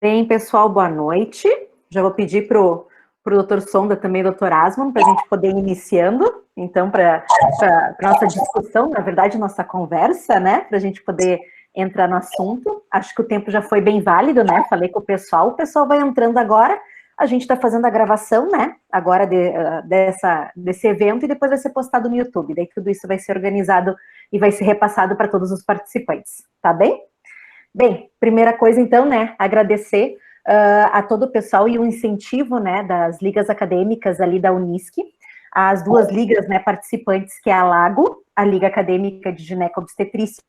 Bem, pessoal, boa noite. Já vou pedir para o doutor Sonda também, doutor Asman, para a gente poder ir iniciando, então, para a nossa discussão, na verdade, nossa conversa, né, para a gente poder entrar no assunto. Acho que o tempo já foi bem válido, né, falei com o pessoal vai entrando agora, a gente está fazendo a gravação, né, agora desse evento e depois vai ser postado no YouTube, daí tudo isso vai ser organizado e vai ser repassado para todos os participantes, tá bem? Bem, primeira coisa, então, né, agradecer a todo o pessoal e o incentivo, né, das ligas acadêmicas ali da Unisc, as duas ligas, né, participantes, que é a LAGO, a Liga Acadêmica de Gineco-Obstetrícia,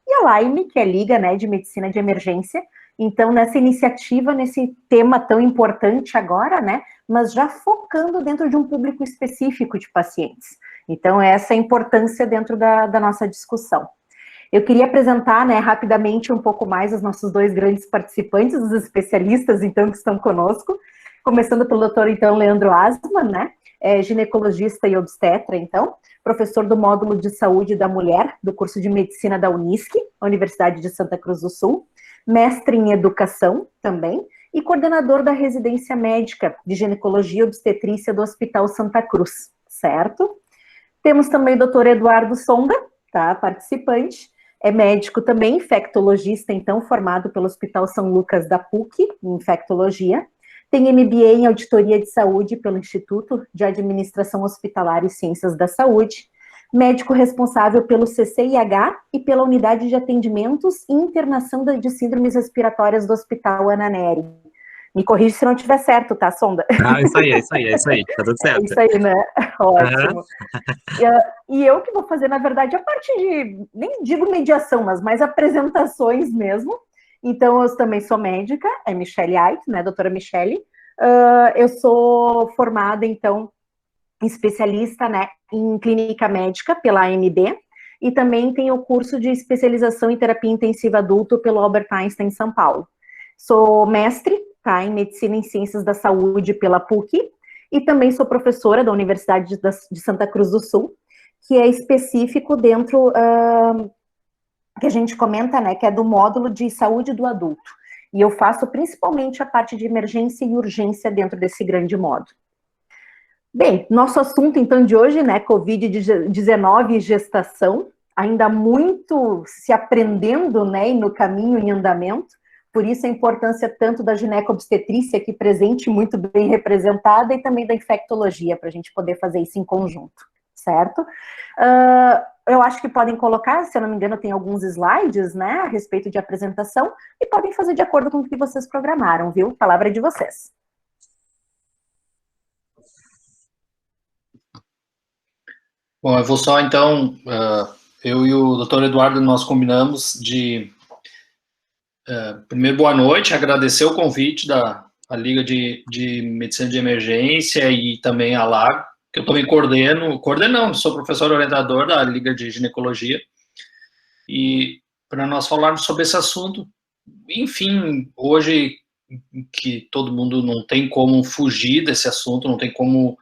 e a LAIME, que é a Liga, né, de Medicina de Emergência. Então, nessa iniciativa, nesse tema tão importante agora, né, mas já focando dentro de um público específico de pacientes. Então, essa é a importância dentro da nossa discussão. Eu queria apresentar, né, rapidamente um pouco mais os nossos dois grandes participantes, os especialistas, então, que estão conosco, começando pelo doutor, então, Leandro Asman, né, ginecologista e obstetra, então, professor do módulo de saúde da mulher, do curso de medicina da Unisc, Universidade de Santa Cruz do Sul, mestre em educação também, e coordenador da residência médica de ginecologia e obstetrícia do Hospital Santa Cruz, certo? Temos também o doutor Eduardo Sonda, tá, participante, é médico também, infectologista, então, formado pelo Hospital São Lucas da PUC, em infectologia. Tem MBA em Auditoria de Saúde pelo Instituto de Administração Hospitalar e Ciências da Saúde. Médico responsável pelo CCIH e pela Unidade de Atendimentos e Internação de Síndromes Respiratórias do Hospital Ana Nery. Me corrige se não estiver certo, tá, Sonda? Isso aí, tá tudo certo. É isso aí, né? Ótimo. E eu que vou fazer, na verdade, a parte de, nem digo mediação, mas mais apresentações mesmo. Então, eu também sou médica, é Michele Ait, né, doutora Michele. Eu sou formada, então, especialista, né, em clínica médica pela AMB, e também tenho o curso de especialização em terapia intensiva adulto pelo Albert Einstein, em São Paulo. Sou mestre, tá, em medicina e ciências da saúde pela PUC, e também sou professora da Universidade de Santa Cruz do Sul, que é específico dentro, que a gente comenta, né, que é do módulo de saúde do adulto. E eu faço principalmente a parte de emergência e urgência dentro desse grande módulo. Bem, nosso assunto, então, de hoje, né, Covid-19 e gestação, ainda muito se aprendendo, né, e no caminho, em andamento, por isso a importância tanto da gineco-obstetrícia aqui presente, muito bem representada, e também da infectologia, para a gente poder fazer isso em conjunto, certo? Eu acho que podem colocar, se eu não me engano, tem alguns slides, né, a respeito de apresentação, e podem fazer de acordo com o que vocês programaram, viu? A palavra é de vocês. Bom, eu vou só, então, eu e o doutor Eduardo, nós combinamos de, primeiro, boa noite, agradecer o convite da Liga de Medicina de Emergência e também a LAG, que eu também coordenando, sou professor orientador da Liga de Ginecologia, e para nós falarmos sobre esse assunto, enfim, hoje que todo mundo não tem como fugir desse assunto, não tem como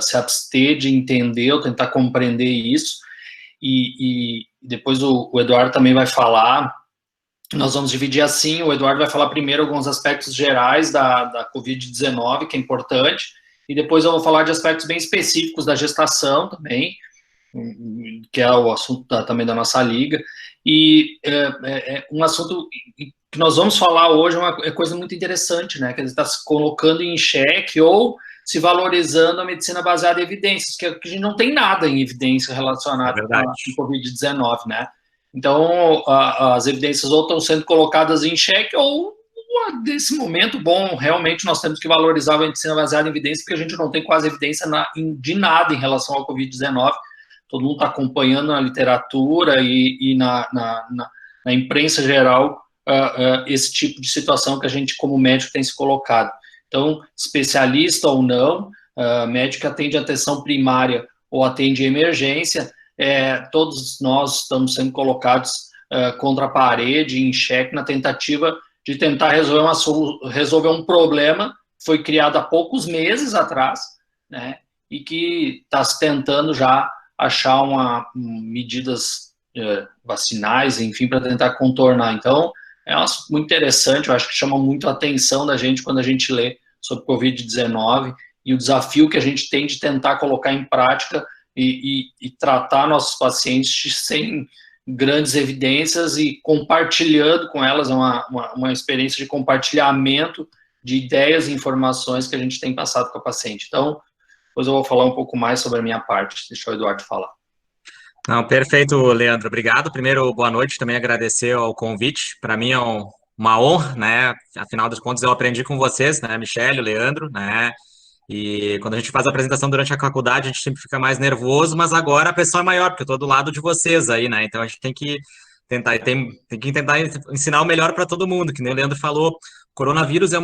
se abster de entender ou tentar compreender isso, e depois o Eduardo também vai falar. Nós vamos dividir assim, o Eduardo vai falar primeiro alguns aspectos gerais da Covid-19, que é importante, e depois eu vou falar de aspectos bem específicos da gestação também, que é o assunto também da nossa liga, e um assunto que nós vamos falar hoje é coisa muito interessante, né, que ele está se colocando em xeque ou se valorizando a medicina baseada em evidências, que a gente não tem nada em evidência relacionada à Covid-19, né? Então, as evidências ou estão sendo colocadas em xeque ou, nesse momento, bom, realmente nós temos que valorizar a medicina baseada em evidências, porque a gente não tem quase evidência de nada em relação ao Covid-19. Todo mundo está acompanhando na literatura e na imprensa geral esse tipo de situação que a gente, como médico, tem se colocado. Então, especialista ou não, médico que atende atenção primária ou atende emergência, todos nós estamos sendo colocados contra a parede, em xeque, na tentativa de tentar resolver um problema que foi criado há poucos meses atrás, né, e que está se tentando já achar medidas vacinais, enfim, para tentar contornar. Então, é um assunto muito interessante, eu acho que chama muito a atenção da gente quando a gente lê sobre Covid-19 e o desafio que a gente tem de tentar colocar em prática e tratar nossos pacientes sem grandes evidências e compartilhando com elas uma experiência de compartilhamento de ideias e informações que a gente tem passado com a paciente. Então, depois eu vou falar um pouco mais sobre a minha parte. Deixa o Eduardo falar. Não, perfeito, Leandro. Obrigado. Primeiro, boa noite. Também agradecer ao convite. Para mim é uma honra, né? Afinal dos contos, eu aprendi com vocês, né? Michele, o Leandro, né? E quando a gente faz a apresentação durante a faculdade, a gente sempre fica mais nervoso, mas agora a pressão é maior, porque eu estou do lado de vocês aí, né? Então a gente tem que tentar ensinar o melhor para todo mundo, que nem o Leandro falou. Coronavírus é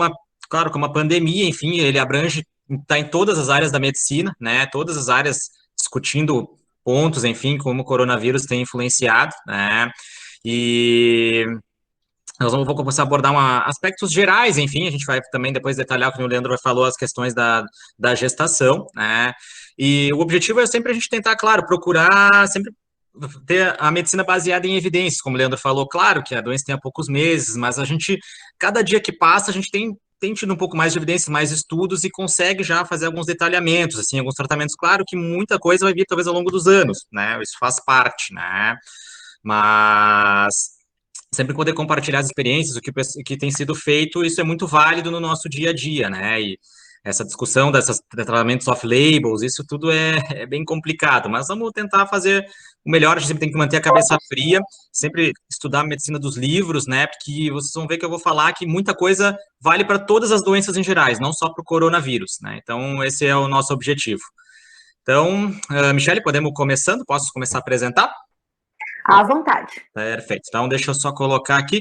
claro, que uma pandemia, enfim, ele abrange, está em todas as áreas da medicina, né? Todas as áreas discutindo pontos, enfim, como o coronavírus tem influenciado, né? E nós vamos começar a abordar aspectos gerais, enfim, a gente vai também depois detalhar, como o Leandro falou, as questões da gestação, né? E o objetivo é sempre a gente tentar, claro, procurar sempre ter a medicina baseada em evidências, como o Leandro falou, claro que a doença tem há poucos meses, mas a gente, cada dia que passa, a gente tem tido um pouco mais de evidências, mais estudos e consegue já fazer alguns detalhamentos, assim, alguns tratamentos. Claro que muita coisa vai vir talvez ao longo dos anos, né? Isso faz parte, né? Mas sempre poder compartilhar as experiências, o que tem sido feito, isso é muito válido no nosso dia a dia, né? E essa discussão desses tratamentos off-labels, isso tudo é bem complicado, mas vamos tentar fazer o melhor. A gente sempre tem que manter a cabeça fria, sempre estudar a medicina dos livros, né? Porque vocês vão ver que eu vou falar que muita coisa vale para todas as doenças em gerais, não só para o coronavírus, né? Então, esse é o nosso objetivo. Então, Michele, podemos começando? Posso começar a apresentar? À vontade. Perfeito. Então, deixa eu só colocar aqui.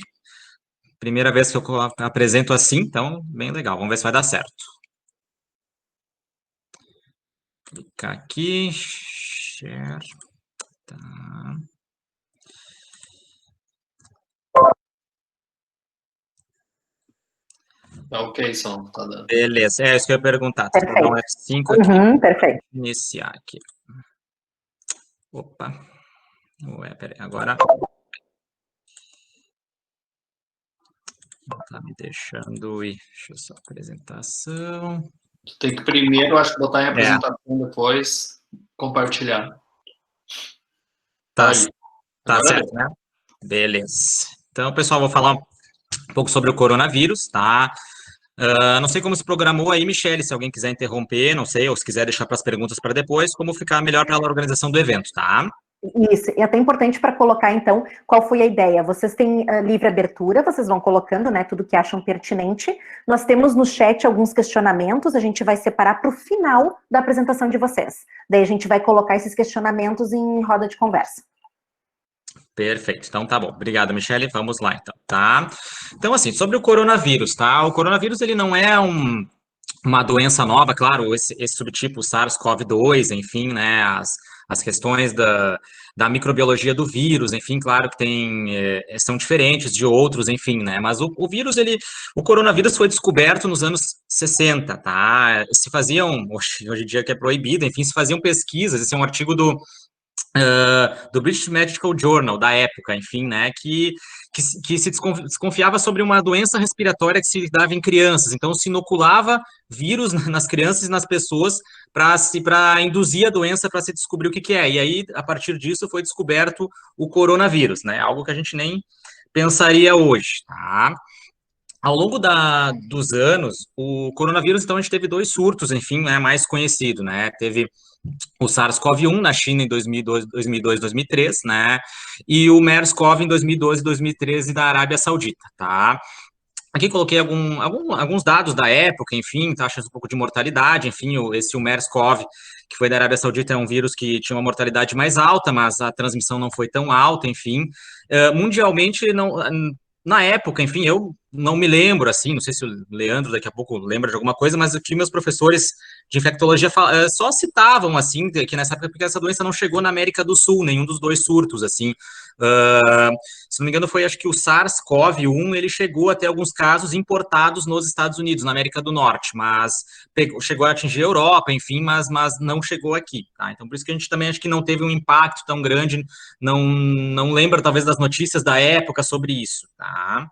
Primeira vez que eu apresento assim, então, bem legal. Vamos ver se vai dar certo. Clicar aqui. Share. Tá. Tá ok, som, tá dando. Beleza, é isso que eu ia perguntar. Tá, vou dar um F5 aqui. Perfeito. Iniciar aqui. Opa. Ué, peraí, agora... Não tá me deixando ir. Deixa eu só apresentação. Tem que primeiro, acho que botar em apresentação, depois compartilhar. Tá certo, né? Beleza. Então, pessoal, vou falar um pouco sobre o coronavírus, tá? Não sei como se programou aí, Michele, se alguém quiser interromper, não sei, ou se quiser deixar para as perguntas para depois, como ficar melhor para a organização do evento, tá? Isso, e até importante para colocar, então, qual foi a ideia. Vocês têm livre abertura, vocês vão colocando, né, tudo que acham pertinente. Nós temos no chat alguns questionamentos, a gente vai separar para o final da apresentação de vocês. Daí a gente vai colocar esses questionamentos em roda de conversa. Perfeito, então tá bom. Obrigado, Michele. Vamos lá, então, tá? Então, assim, sobre o coronavírus, tá? O coronavírus, ele não é uma doença nova, claro, esse subtipo SARS-CoV-2, enfim, né, as questões da microbiologia do vírus, enfim, claro que são diferentes de outros, enfim, né, mas o vírus, o coronavírus foi descoberto nos anos 60, tá, se faziam, hoje em dia que é proibido, enfim, se faziam pesquisas, esse é um artigo do British Medical Journal, da época, enfim, né, que se desconfiava sobre uma doença respiratória que se dava em crianças, então se inoculava vírus nas crianças e nas pessoas para induzir a doença, para se descobrir o que é, e aí, a partir disso, foi descoberto o coronavírus, né, algo que a gente nem pensaria hoje, tá? Ao longo dos anos, o coronavírus, então, a gente teve 2 surtos, enfim, mais conhecido, né, teve o SARS-CoV-1 na China em 2002, 2003, né? E o MERS-CoV em 2012 e 2013 da Arábia Saudita, tá? Aqui coloquei alguns dados da época, enfim, taxas um pouco de mortalidade, enfim, o MERS-CoV, que foi da Arábia Saudita, é um vírus que tinha uma mortalidade mais alta, mas a transmissão não foi tão alta, enfim. Mundialmente, não... Na época, enfim, eu não me lembro, assim, não sei se o Leandro daqui a pouco lembra de alguma coisa, mas que meus professores de infectologia só citavam, assim, que nessa época, porque essa doença não chegou na América do Sul, nenhum dos 2 surtos, assim. Se não me engano, foi, acho que o SARS-CoV-1, ele chegou até alguns casos importados nos Estados Unidos, na América do Norte, mas chegou a atingir a Europa, enfim, mas não chegou aqui, tá? Então, por isso que a gente também acho que não teve um impacto tão grande, não lembra, talvez, das notícias da época sobre isso, tá?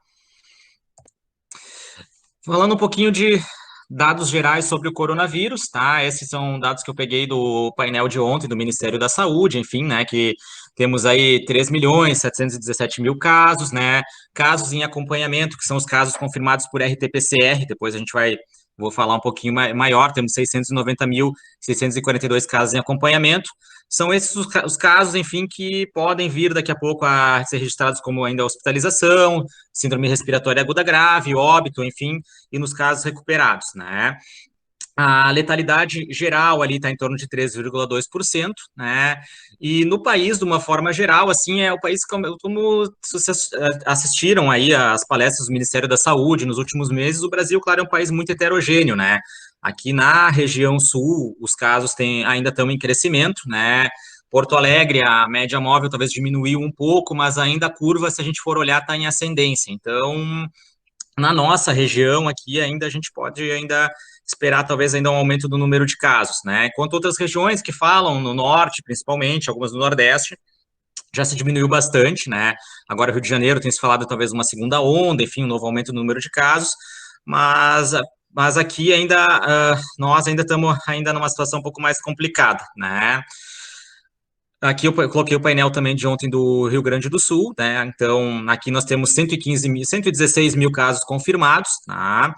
Falando um pouquinho de dados gerais sobre o coronavírus, tá? Esses são dados que eu peguei do painel de ontem do Ministério da Saúde, enfim, né, que temos aí 3.717.000 casos, né, casos em acompanhamento, que são os casos confirmados por RT-PCR, depois vou falar um pouquinho maior, temos 690.642 casos em acompanhamento. São esses os casos, enfim, que podem vir daqui a pouco a ser registrados como ainda hospitalização, síndrome respiratória aguda grave, óbito, enfim, e nos casos recuperados, né? A letalidade geral ali está em torno de 13,2%, né? E no país, de uma forma geral, assim, é o país como vocês assistiram aí às palestras do Ministério da Saúde nos últimos meses, o Brasil, claro, é um país muito heterogêneo, né? Aqui na região sul, os casos ainda estão em crescimento, né? Porto Alegre, a média móvel talvez diminuiu um pouco, mas ainda a curva, se a gente for olhar, está em ascendência. Então, na nossa região aqui, ainda a gente pode ainda esperar talvez ainda um aumento do número de casos, né? Enquanto outras regiões que falam, no norte, principalmente, algumas no nordeste, já se diminuiu bastante, né? Agora, Rio de Janeiro tem se falado talvez uma segunda onda, enfim, um novo aumento no número de casos, mas aqui ainda, nós ainda estamos ainda numa situação um pouco mais complicada, né? Aqui eu coloquei o painel também de ontem do Rio Grande do Sul, né? Então, aqui nós temos 116 mil casos confirmados, tá?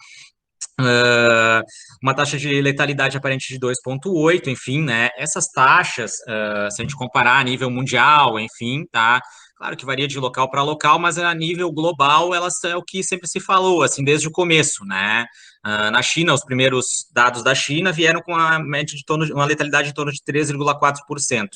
Uma taxa de letalidade aparente de 2,8, enfim, né? Essas taxas, se a gente comparar a nível mundial, enfim, tá? Claro que varia de local para local, mas a nível global, elas é o que sempre se falou, assim, desde o começo, né? Na China, os primeiros dados da China vieram com a média uma letalidade em torno de 13,4%.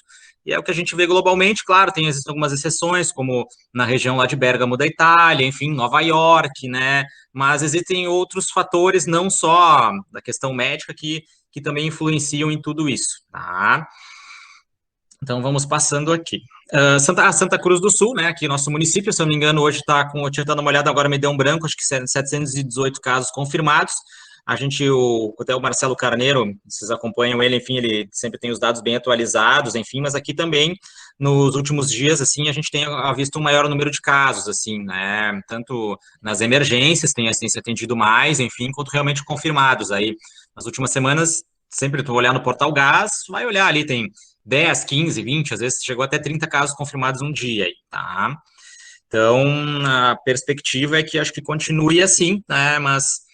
E é o que a gente vê globalmente, claro, existem algumas exceções, como na região lá de Bérgamo da Itália, enfim, Nova York, né? Mas existem outros fatores, não só da questão médica, que também influenciam em tudo isso, tá? Então, vamos passando aqui. Santa Cruz do Sul, né, aqui nosso município, se eu não me engano, hoje está eu tinha dado uma olhada, agora me deu um branco, acho que 718 casos confirmados. Até o Marcelo Carneiro, vocês acompanham ele, enfim, ele sempre tem os dados bem atualizados, enfim, mas aqui também, nos últimos dias, assim, a gente tem visto um maior número de casos, assim, né, tanto nas emergências, tem se atendido mais, enfim, quanto realmente confirmados. Aí, nas últimas semanas, sempre tu olhar no Portal Gás, vai olhar ali, tem 10, 15, 20, às vezes chegou até 30 casos confirmados um dia, tá? Então, a perspectiva é que acho que continue assim, né, mas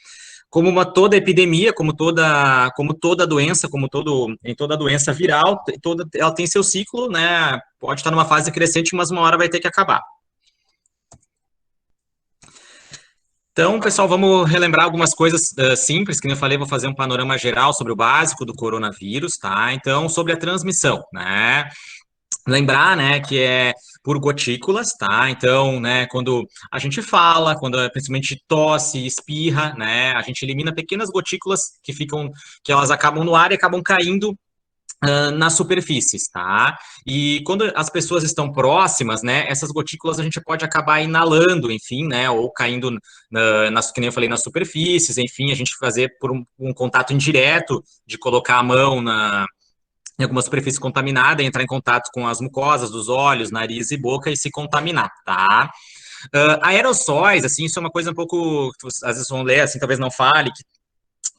como toda epidemia, como toda doença, em toda doença viral, ela tem seu ciclo, né? Pode estar numa fase crescente, mas uma hora vai ter que acabar. Então, pessoal, vamos relembrar algumas coisas simples, que nem eu falei, vou fazer um panorama geral sobre o básico do coronavírus, tá? Então, sobre a transmissão, né? Lembrar, né, que é por gotículas, tá? Então, né, quando a gente fala, quando principalmente tosse, espirra, né, a gente elimina pequenas gotículas que elas acabam no ar e acabam caindo nas superfícies, tá? E quando as pessoas estão próximas, né, essas gotículas a gente pode acabar inalando, enfim, né, ou caindo, que nem eu falei, nas superfícies, enfim, a gente fazer por um contato indireto de colocar a mão em alguma superfície contaminada, entrar em contato com as mucosas dos olhos, nariz e boca e se contaminar, tá? Aerossóis, assim, isso é uma coisa um pouco, às vezes vão ler, assim, talvez não fale, que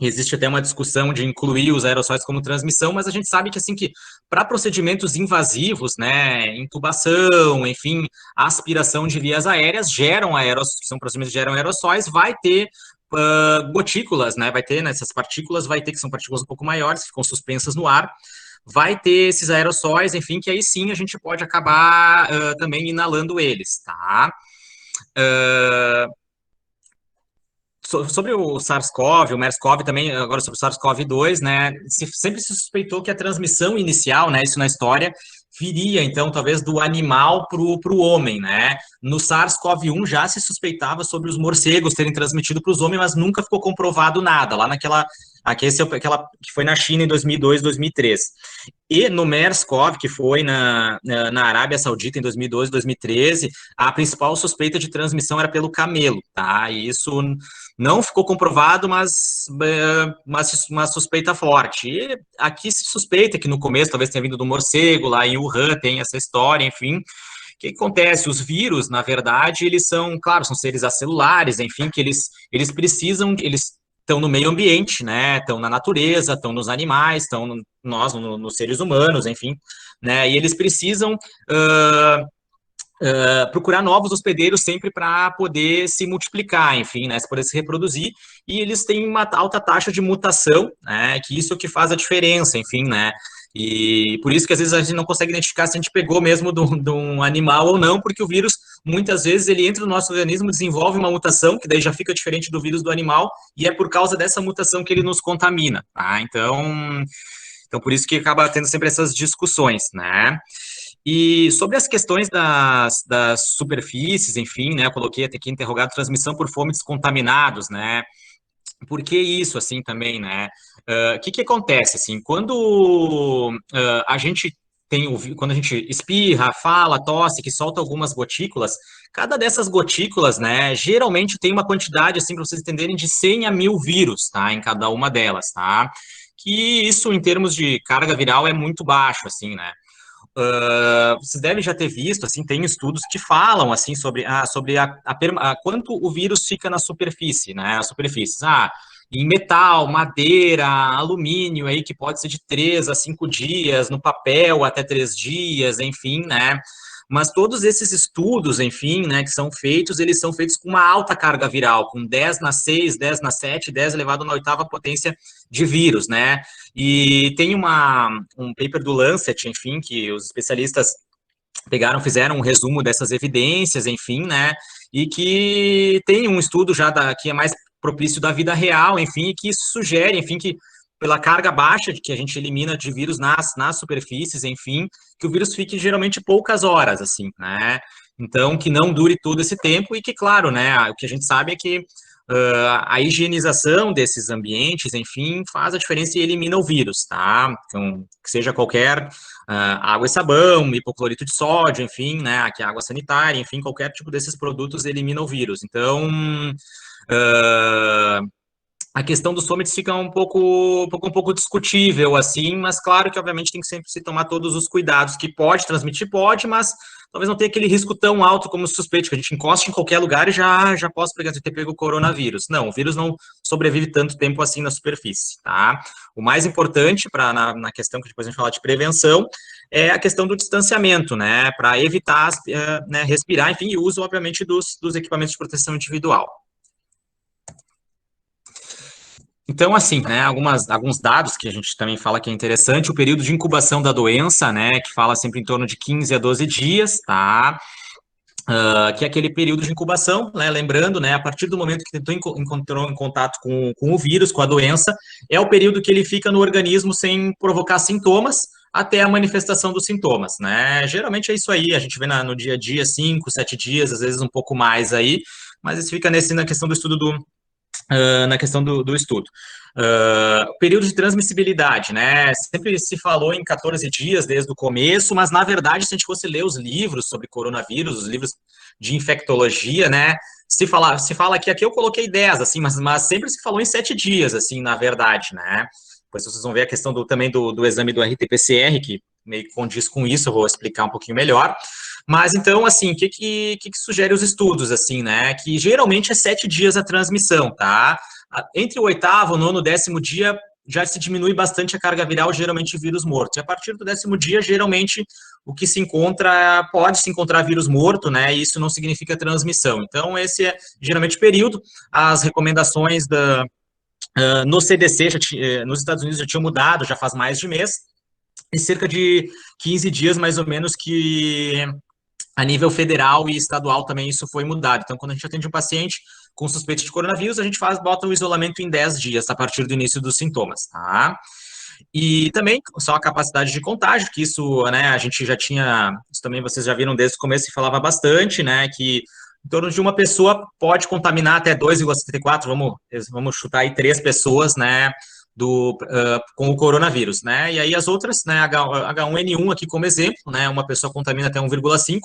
existe até uma discussão de incluir os aerossóis como transmissão, mas a gente sabe que, assim, que para procedimentos invasivos, né, intubação, enfim, aspiração de vias aéreas, são procedimentos que geram aerossóis, vai ter gotículas, né, vai ter nessas partículas, que são partículas um pouco maiores, ficam suspensas no ar, vai ter esses aerossóis, enfim, que aí sim a gente pode acabar também inalando eles, tá? Sobre o SARS-CoV, o MERS-CoV também, agora sobre o SARS-CoV-2, né, sempre se suspeitou que a transmissão inicial, né, isso na história, viria, então, talvez do animal para o homem, né? No SARS-CoV-1 já se suspeitava sobre os morcegos terem transmitido para os homens, mas nunca ficou comprovado nada, lá que foi na China em 2002, 2003. E no MERS-CoV, que foi na Arábia Saudita em 2012, 2013, a principal suspeita de transmissão era pelo camelo, tá? E isso não ficou comprovado, mas uma suspeita forte. E aqui se suspeita que no começo talvez tenha vindo do morcego, lá em Wuhan tem essa história, enfim. que acontece? Os vírus, na verdade, eles são, claro, são seres acelulares, enfim, que eles precisam, eles estão no meio ambiente, né? Estão na natureza, estão nos animais, estão nos seres humanos, enfim, né? E eles precisam procurar novos hospedeiros sempre para poder se multiplicar, enfim, né, para poder se reproduzir, e eles têm uma alta taxa de mutação, né, que isso é o que faz a diferença, enfim, né, e por isso que às vezes a gente não consegue identificar se a gente pegou mesmo de um animal ou não, porque o vírus, muitas vezes, ele entra no nosso organismo, desenvolve uma mutação, que daí já fica diferente do vírus do animal, e é por causa dessa mutação que ele nos contamina, tá, então por isso que acaba tendo sempre essas discussões, né. E sobre as questões das superfícies, enfim, né, eu coloquei até aqui interrogado transmissão por fomites contaminados, né, por que isso, assim, também, né, o que acontece, assim, quando a gente quando a gente espirra, fala, tosse, que solta algumas gotículas, cada dessas gotículas, né, geralmente tem uma quantidade, assim, para vocês entenderem, de 100 a 1000 vírus, tá, em cada uma delas, tá, que isso, em termos de carga viral, é muito baixo, assim, né. Vocês devem já ter visto, assim, tem estudos que falam, assim, sobre quanto o vírus fica na superfície, né, as superfícies, em metal, madeira, alumínio, aí, que pode ser de 3 a 5 dias, no papel até 3 dias, enfim, né, mas todos esses estudos, enfim, né, que são feitos, eles são feitos com uma alta carga viral, com 10 na 6, 10 na 7, 10 elevado na 8ª potência de vírus, né, e tem um paper do Lancet, enfim, que os especialistas fizeram um resumo dessas evidências, enfim, né, e que tem um estudo já que é mais propício da vida real, enfim, e que sugere, enfim, que pela carga baixa que a gente elimina de vírus nas superfícies, enfim, que o vírus fique geralmente poucas horas, assim, né, então que não dure todo esse tempo e que, claro, né, o que a gente sabe é que a higienização desses ambientes, enfim, faz a diferença e elimina o vírus, tá? Então, que seja qualquer água e sabão, hipoclorito de sódio, enfim, né? Aqui água sanitária, enfim, qualquer tipo desses produtos elimina o vírus. Então, a questão dos fomites fica um pouco discutível, assim, mas claro que, obviamente, tem que sempre se tomar todos os cuidados, que pode transmitir, pode, mas talvez não tenha aquele risco tão alto como suspeito, que a gente encosta em qualquer lugar e já posso ter pego o coronavírus. Não, o vírus não sobrevive tanto tempo assim na superfície, tá? O mais importante na questão que depois a gente falar de prevenção é a questão do distanciamento, né, para evitar né, respirar, enfim, e uso, obviamente, dos equipamentos de proteção individual. Então, assim, né, alguns dados que a gente também fala que é interessante, o período de incubação da doença, né, que fala sempre em torno de 15 a 12 dias, tá? Que é aquele período de incubação, né, lembrando, né, a partir do momento que encontrou em contato com o vírus, com a doença, é o período que ele fica no organismo sem provocar sintomas, até a manifestação dos sintomas, né? Geralmente é isso aí, a gente vê no dia a dia, 5, 7 dias, às vezes um pouco mais aí, mas isso fica na questão do estudo na questão do estudo. Período de transmissibilidade, né? Sempre se falou em 14 dias desde o começo, mas, na verdade, se a gente fosse ler os livros sobre coronavírus, os livros de infectologia, né? Se fala aqui eu coloquei 10, assim, mas sempre se falou em 7 dias, assim, na verdade, né? Depois vocês vão ver a questão também do exame do RT-PCR, que meio que condiz com isso, eu vou explicar um pouquinho melhor. Mas, então, assim, o que sugere os estudos, assim, né? Que geralmente é 7 dias a transmissão, tá? Entre o 8º, 9º, 10º dia, já se diminui bastante a carga viral, geralmente vírus morto. E a partir do 10º dia, geralmente, o que se encontra, pode se encontrar vírus morto, né? E isso não significa transmissão. Então, esse é, geralmente, o período. As recomendações no CDC, nos Estados Unidos, já tinham mudado, já faz mais de mês. E cerca de 15 dias, mais ou menos, que a nível federal e estadual também isso foi mudado. Então, quando a gente atende um paciente com suspeita de coronavírus, a gente bota o isolamento em 10 dias, a partir do início dos sintomas, tá? E também só a capacidade de contágio, que isso, né, a gente já tinha, isso também vocês já viram desde o começo, se falava bastante, né, que em torno de uma pessoa pode contaminar até 2,74, vamos chutar aí 3 pessoas, né, com o coronavírus, né, e aí as outras, né, H1N1 aqui como exemplo, né, uma pessoa contamina até 1,5,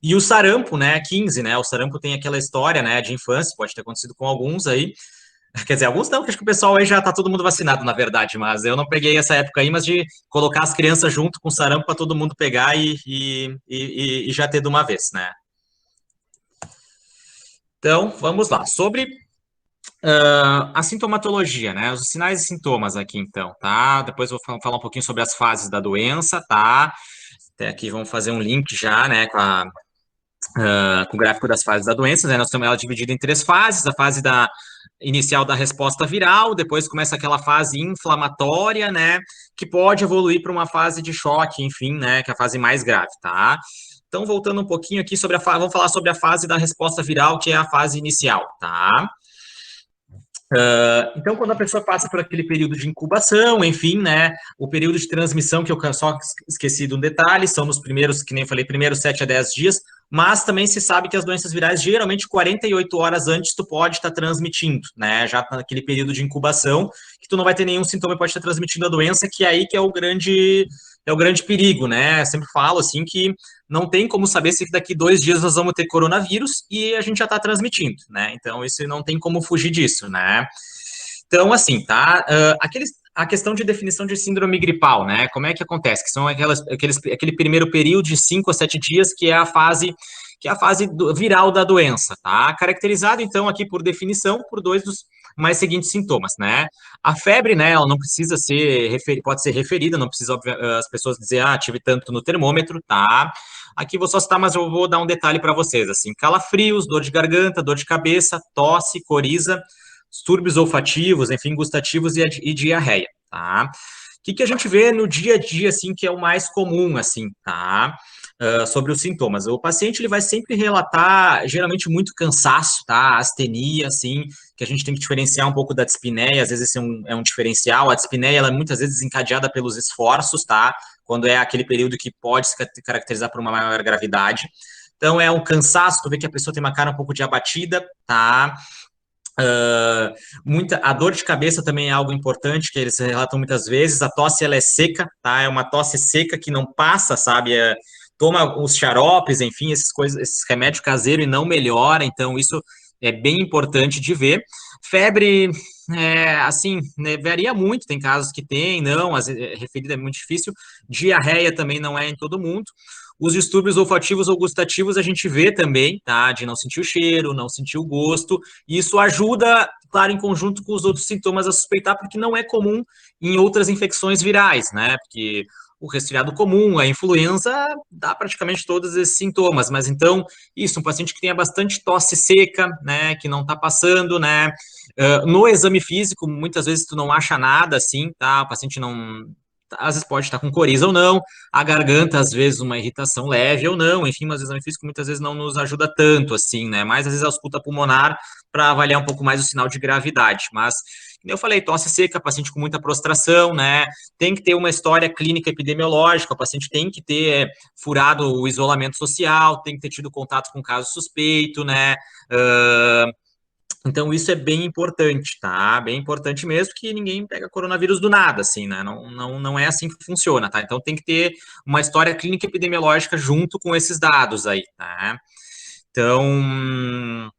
e o sarampo, né, 15, né, o sarampo tem aquela história, né, de infância, pode ter acontecido com alguns aí, Quer dizer, alguns não, que acho que o pessoal aí já tá todo mundo vacinado, na verdade, mas eu não peguei essa época aí, mas de colocar as crianças junto com sarampo para todo mundo pegar e já ter de uma vez, né? Então, vamos lá. Sobre a sintomatologia, né? Os sinais e sintomas aqui, então, tá? Depois eu vou falar um pouquinho sobre as fases da doença, tá? Até aqui vamos fazer um link já, né, com o gráfico das fases da doença, né? Nós temos ela dividida em 3 fases: a fase inicial da resposta viral, depois começa aquela fase inflamatória, né? Que pode evoluir para uma fase de choque, enfim, né? Que é a fase mais grave, tá? Então, voltando um pouquinho aqui sobre vamos falar sobre a fase da resposta viral, que é a fase inicial, tá? Então, quando a pessoa passa por aquele período de incubação, enfim, né, o período de transmissão, que eu só esqueci de um detalhe, são nos primeiros, que nem eu falei, primeiros 7 a 10 dias, mas também se sabe que as doenças virais, geralmente 48 horas antes, tu pode estar transmitindo, né, já naquele período de incubação, que tu não vai ter nenhum sintoma e pode estar transmitindo a doença, que é aí que é o grande perigo, né, eu sempre falo, assim, que não tem como saber se daqui 2 dias nós vamos ter coronavírus e a gente já está transmitindo, né? Então, isso não tem como fugir disso, né? Então, assim, tá? A questão de definição de síndrome gripal, né? Como é que acontece? Que são aquele primeiro período de 5 a 7 dias, que é a fase viral da doença, tá? Caracterizado, então, aqui por definição, por 2 dos mais seguintes sintomas, né? A febre, né, ela não precisa pode ser referida, não precisa as pessoas dizer, tive tanto no termômetro, tá? Aqui vou só citar, mas eu vou dar um detalhe para vocês, assim, calafrios, dor de garganta, dor de cabeça, tosse, coriza, distúrbios olfativos, enfim, gustativos e diarreia, tá? O que a gente vê no dia a dia, assim, que é o mais comum, assim, tá? Sobre os sintomas. O paciente, ele vai sempre relatar, geralmente, muito cansaço, tá? Astenia, assim, que a gente tem que diferenciar um pouco da dispneia, às vezes esse é um diferencial. A dispneia, ela é muitas vezes desencadeada pelos esforços, tá? Quando é aquele período que pode se caracterizar por uma maior gravidade. Então, é um cansaço, tu vê que a pessoa tem uma cara um pouco de abatida, tá? A dor de cabeça também é algo importante, que eles relatam muitas vezes. A tosse, ela é seca, tá? É uma tosse seca que não passa, sabe? Toma os xaropes, enfim, esses remédios caseiros e não melhora, então isso é bem importante de ver. Febre, assim, né, varia muito, tem casos que tem, não, referida é muito difícil. Diarreia também não é em todo mundo. Os distúrbios olfativos ou gustativos a gente vê também, tá? De não sentir o cheiro, não sentir o gosto. E isso ajuda, claro, em conjunto com os outros sintomas a suspeitar, porque não é comum em outras infecções virais, né? Porque o resfriado comum, a influenza, dá praticamente todos esses sintomas. Mas então, um paciente que tenha bastante tosse seca, né? Que não tá passando, né? No exame físico, muitas vezes tu não acha nada assim, tá? O paciente não... Às vezes pode estar com coriza ou não, a garganta, às vezes, uma irritação leve ou não, enfim, mas o exame físico muitas vezes não nos ajuda tanto, assim, né? Mais às vezes a ausculta pulmonar para avaliar um pouco mais o sinal de gravidade. Mas, como eu falei, tosse seca, paciente com muita prostração, né? Tem que ter uma história clínica epidemiológica, o paciente tem que ter furado o isolamento social, tem que ter tido contato com caso suspeito, né? Então, isso é bem importante, tá? Bem importante mesmo, que ninguém pega coronavírus do nada, assim, né? Não é assim que funciona, tá? Então, tem que ter uma história clínica epidemiológica junto com esses dados aí, tá? Então,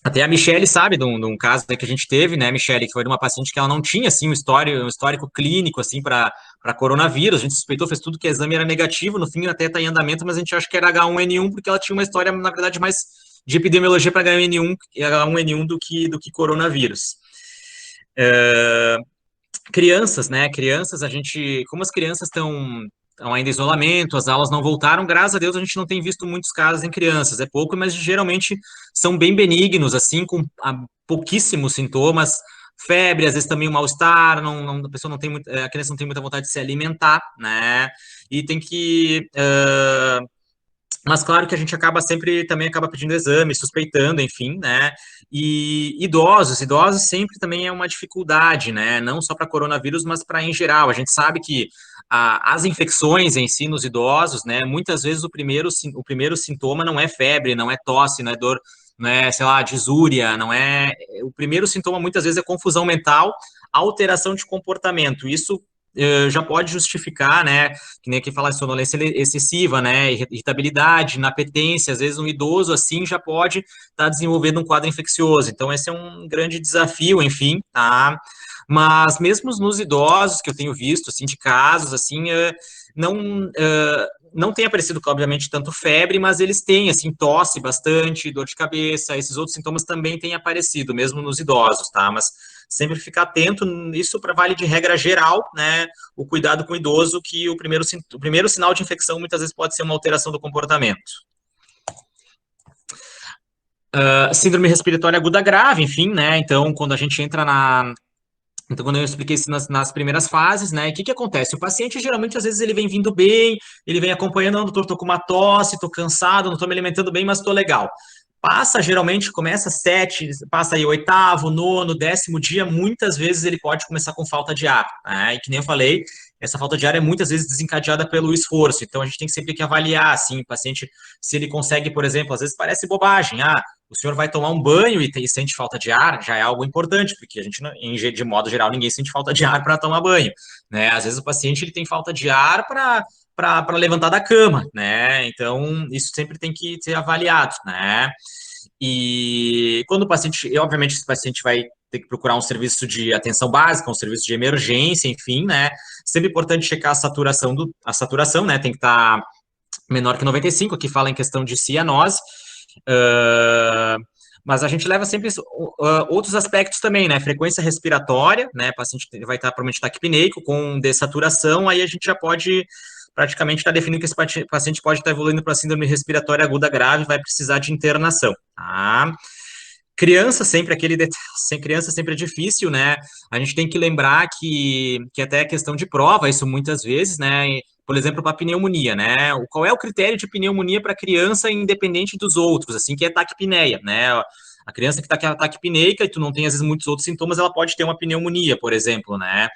até a Michelle sabe de um caso que a gente teve, né, Michelle, que foi de uma paciente que ela não tinha, assim, um histórico clínico, assim, para coronavírus. A gente suspeitou, fez tudo que o exame era negativo, no fim até está em andamento, mas a gente acha que era H1N1, porque ela tinha uma história, na verdade, mais de epidemiologia para H1N1 do que coronavírus. Crianças, né? Crianças, como as crianças estão ainda em isolamento, as aulas não voltaram, graças a Deus a gente não tem visto muitos casos em crianças, é pouco, mas geralmente são bem benignos, assim, com pouquíssimos sintomas, febre, às vezes também um mal-estar, a pessoa não tem a criança não tem muita vontade de se alimentar, né? E tem que... Mas claro que a gente também acaba pedindo exame, suspeitando, enfim, né? E idosos sempre também é uma dificuldade, né? Não só para coronavírus, mas para em geral. A gente sabe que as infecções em si nos idosos, né? Muitas vezes o primeiro sintoma não é febre, não é tosse, não é dor, não é, sei lá, disúria, não é. O primeiro sintoma muitas vezes é confusão mental, alteração de comportamento. Isso já pode justificar, né, que nem aqui falar de sonolência excessiva, né, irritabilidade, inapetência, às vezes um idoso assim já pode estar desenvolvendo um quadro infeccioso, então esse é um grande desafio, enfim, tá? Mas mesmo nos idosos que eu tenho visto, assim, de casos, assim, não, não tem aparecido, obviamente, tanto febre, mas eles têm, assim, tosse bastante, dor de cabeça, esses outros sintomas também têm aparecido, mesmo nos idosos, tá? Mas sempre ficar atento, isso para vale de regra geral, né? O cuidado com o idoso, que o primeiro sinal de infecção muitas vezes pode ser uma alteração do comportamento. Síndrome respiratória aguda grave, enfim, né? Então, quando a gente entra Então, quando eu expliquei isso nas primeiras fases, né, o que acontece? O paciente, geralmente, às vezes, ele vem vindo bem, ele vem acompanhando, não, doutor, tô com uma tosse, tô cansado, não tô me alimentando bem, mas tô legal. Passa, geralmente, começa 7, passa aí 8º, 9º, 10º dia, muitas vezes ele pode começar com falta de ar, né? E que nem eu falei, essa falta de ar é muitas vezes desencadeada pelo esforço, então a gente tem sempre que avaliar, assim, o paciente, se ele consegue, por exemplo, às vezes parece bobagem, o senhor vai tomar um banho e sente falta de ar, já é algo importante, porque a gente, de modo geral, ninguém sente falta de ar para tomar banho, né? Às vezes o paciente ele tem falta de ar para levantar da cama, né? Então, isso sempre tem que ser avaliado, né? E quando o paciente, obviamente, esse paciente vai ter que procurar um serviço de atenção básica, um serviço de emergência, enfim, né? Sempre importante checar a saturação, né? Tem que estar menor que 95, aqui fala em questão de cianose. Mas a gente leva sempre outros aspectos também, né? Frequência respiratória, né? O paciente vai estar provavelmente taquipneico com dessaturação, aí a gente já pode praticamente estar definindo que esse paciente pode estar evoluindo para síndrome respiratória aguda grave, vai precisar de internação, tá? Criança sempre, sem criança sempre é difícil, né? A gente tem que lembrar que até é questão de prova, isso muitas vezes, né? Por exemplo, para pneumonia, né? Qual é o critério de pneumonia para criança independente dos outros, assim, que é taquipneia, né? A criança que está com taquipneica e tu não tem, às vezes, muitos outros sintomas, ela pode ter uma pneumonia, por exemplo, né?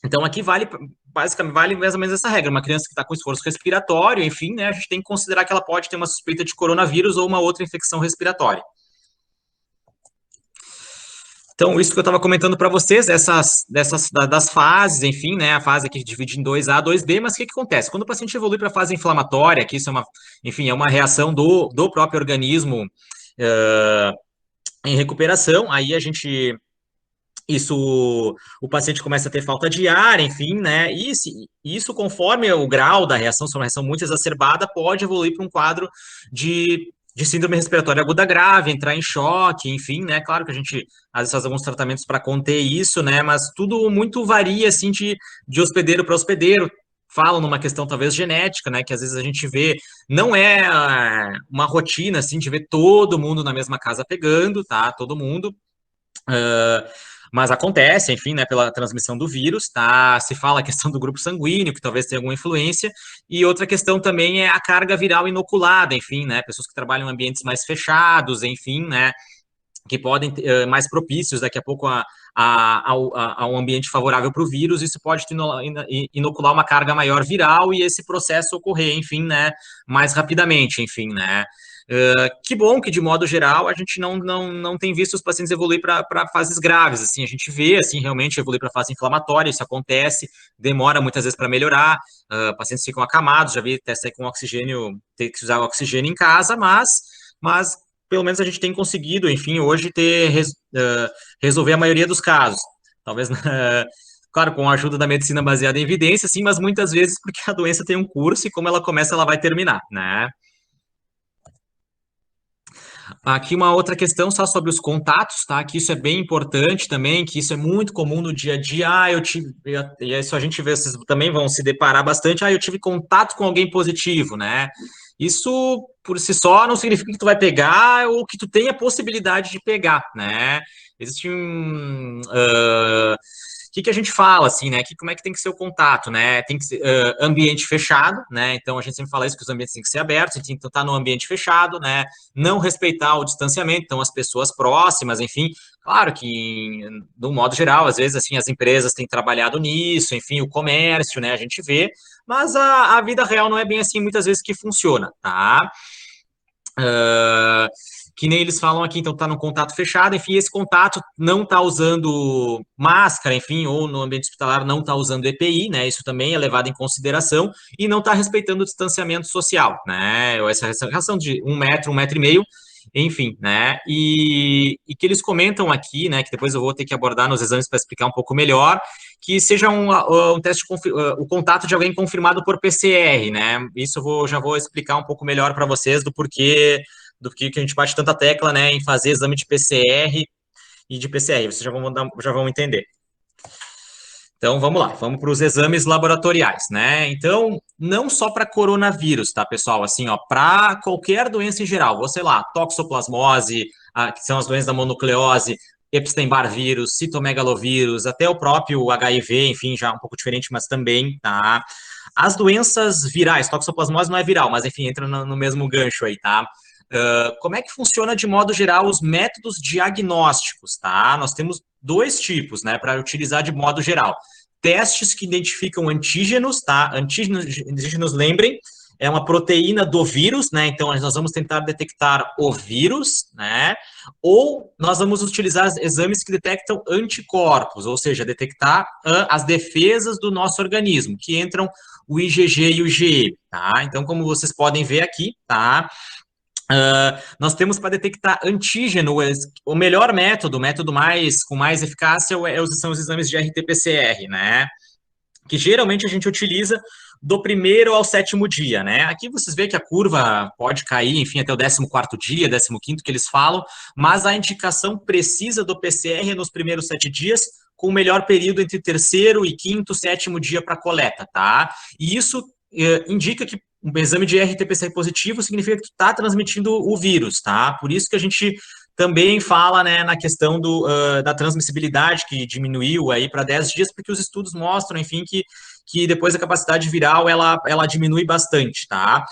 Então, aqui basicamente, vale mais ou menos essa regra. Uma criança que está com esforço respiratório, enfim, né, a gente tem que considerar que ela pode ter uma suspeita de coronavírus ou uma outra infecção respiratória. Então, isso que eu estava comentando para vocês, das fases, enfim, né, a fase aqui divide em 2A, 2B, mas o que acontece? Quando o paciente evolui para a fase inflamatória, que isso é uma reação do próprio organismo em recuperação, aí o paciente começa a ter falta de ar, enfim, né? E isso, conforme o grau da reação, se é uma reação muito exacerbada, pode evoluir para um quadro de síndrome respiratória aguda grave, entrar em choque, enfim, né? Claro que a gente às vezes faz alguns tratamentos para conter isso, né? Mas tudo muito varia, assim, de hospedeiro para hospedeiro. Falam numa questão talvez genética, né? Que às vezes a gente vê, não é uma rotina, assim, de ver todo mundo na mesma casa pegando, tá? Todo mundo. Mas acontece, enfim, né, pela transmissão do vírus, tá? Se fala a questão do grupo sanguíneo, que talvez tenha alguma influência, e outra questão também é a carga viral inoculada, enfim, né, pessoas que trabalham em ambientes mais fechados, enfim, né, que podem mais propícios daqui a pouco a um ambiente favorável para o vírus, isso pode inocular uma carga maior viral e esse processo ocorrer, enfim, né, mais rapidamente, enfim, né. Que bom que, de modo geral, a gente não tem visto os pacientes evoluir para fases graves, assim, a gente vê, assim, realmente evoluir para fase inflamatória, isso acontece, demora muitas vezes para melhorar, pacientes ficam acamados, já vi teste com oxigênio, ter que usar oxigênio em casa, mas pelo menos a gente tem conseguido, enfim, hoje resolver a maioria dos casos, talvez, claro, com a ajuda da medicina baseada em evidência, sim, mas muitas vezes porque a doença tem um curso e como ela começa, ela vai terminar, né? Aqui uma outra questão só sobre os contatos, tá? Que isso é bem importante também, que isso é muito comum no dia a dia. E isso a gente vê, vocês também vão se deparar bastante. Eu tive contato com alguém positivo, né? Isso por si só não significa que tu vai pegar ou que tu tenha possibilidade de pegar, né? Existe que a gente fala, assim, né? Como é que tem que ser o contato, né? Tem que ser ambiente fechado, né? Então, a gente sempre fala isso, que os ambientes têm que ser abertos, a gente tem que estar no ambiente fechado, né? Não respeitar o distanciamento, então, as pessoas próximas, enfim. Claro que, de um modo geral, às vezes, assim, as empresas têm trabalhado nisso, enfim, o comércio, né? A gente vê, mas a vida real não é bem assim, muitas vezes, que funciona, tá? que nem eles falam aqui, então está no contato fechado, enfim, esse contato não está usando máscara, enfim, ou no ambiente hospitalar não está usando EPI, né, isso também é levado em consideração, e não está respeitando o distanciamento social, né, essa relação de 1 metro e meio, enfim, né, e que eles comentam aqui, né, que depois eu vou ter que abordar nos exames para explicar um pouco melhor, que seja um teste, o contato de alguém confirmado por PCR, né, isso já vou explicar um pouco melhor para vocês do porquê, do que a gente bate tanta tecla, né, em fazer exame de PCR e de PCR, vocês já vão entender. Então, vamos lá, vamos para os exames laboratoriais, né? Então, não só para coronavírus, tá, pessoal? Assim, ó, para qualquer doença em geral, sei lá, toxoplasmose, que são as doenças da mononucleose, Epstein-Barr vírus, citomegalovírus, até o próprio HIV, enfim, já um pouco diferente, mas também, tá? As doenças virais, toxoplasmose não é viral, mas enfim, entra no mesmo gancho aí, tá? Como é que funciona, de modo geral, os métodos diagnósticos, tá? Nós temos 2 tipos, né, para utilizar de modo geral. Testes que identificam antígenos, tá? Antígenos, lembrem, é uma proteína do vírus, né? Então, nós vamos tentar detectar o vírus, né? Ou nós vamos utilizar exames que detectam anticorpos, ou seja, detectar as defesas do nosso organismo, que entram o IgG e o IgE, tá? Então, como vocês podem ver aqui, tá? Nós temos para detectar antígeno, o melhor método, com mais eficácia são os exames de RT-PCR, né? Que geralmente a gente utiliza do 1º ao 7º dia, né? Aqui vocês veem que a curva pode cair, enfim, até o 14º dia, 15º que eles falam, mas a indicação precisa do PCR nos primeiros 7 dias, com o melhor período entre 3º e 5º, 7º dia para coleta, tá? E isso indica que um exame de RT-PCR positivo significa que tu está transmitindo o vírus, tá? Por isso que a gente também fala, né, na questão da transmissibilidade, que diminuiu aí para 10 dias, porque os estudos mostram, enfim, que depois a capacidade viral, ela diminui bastante, tá?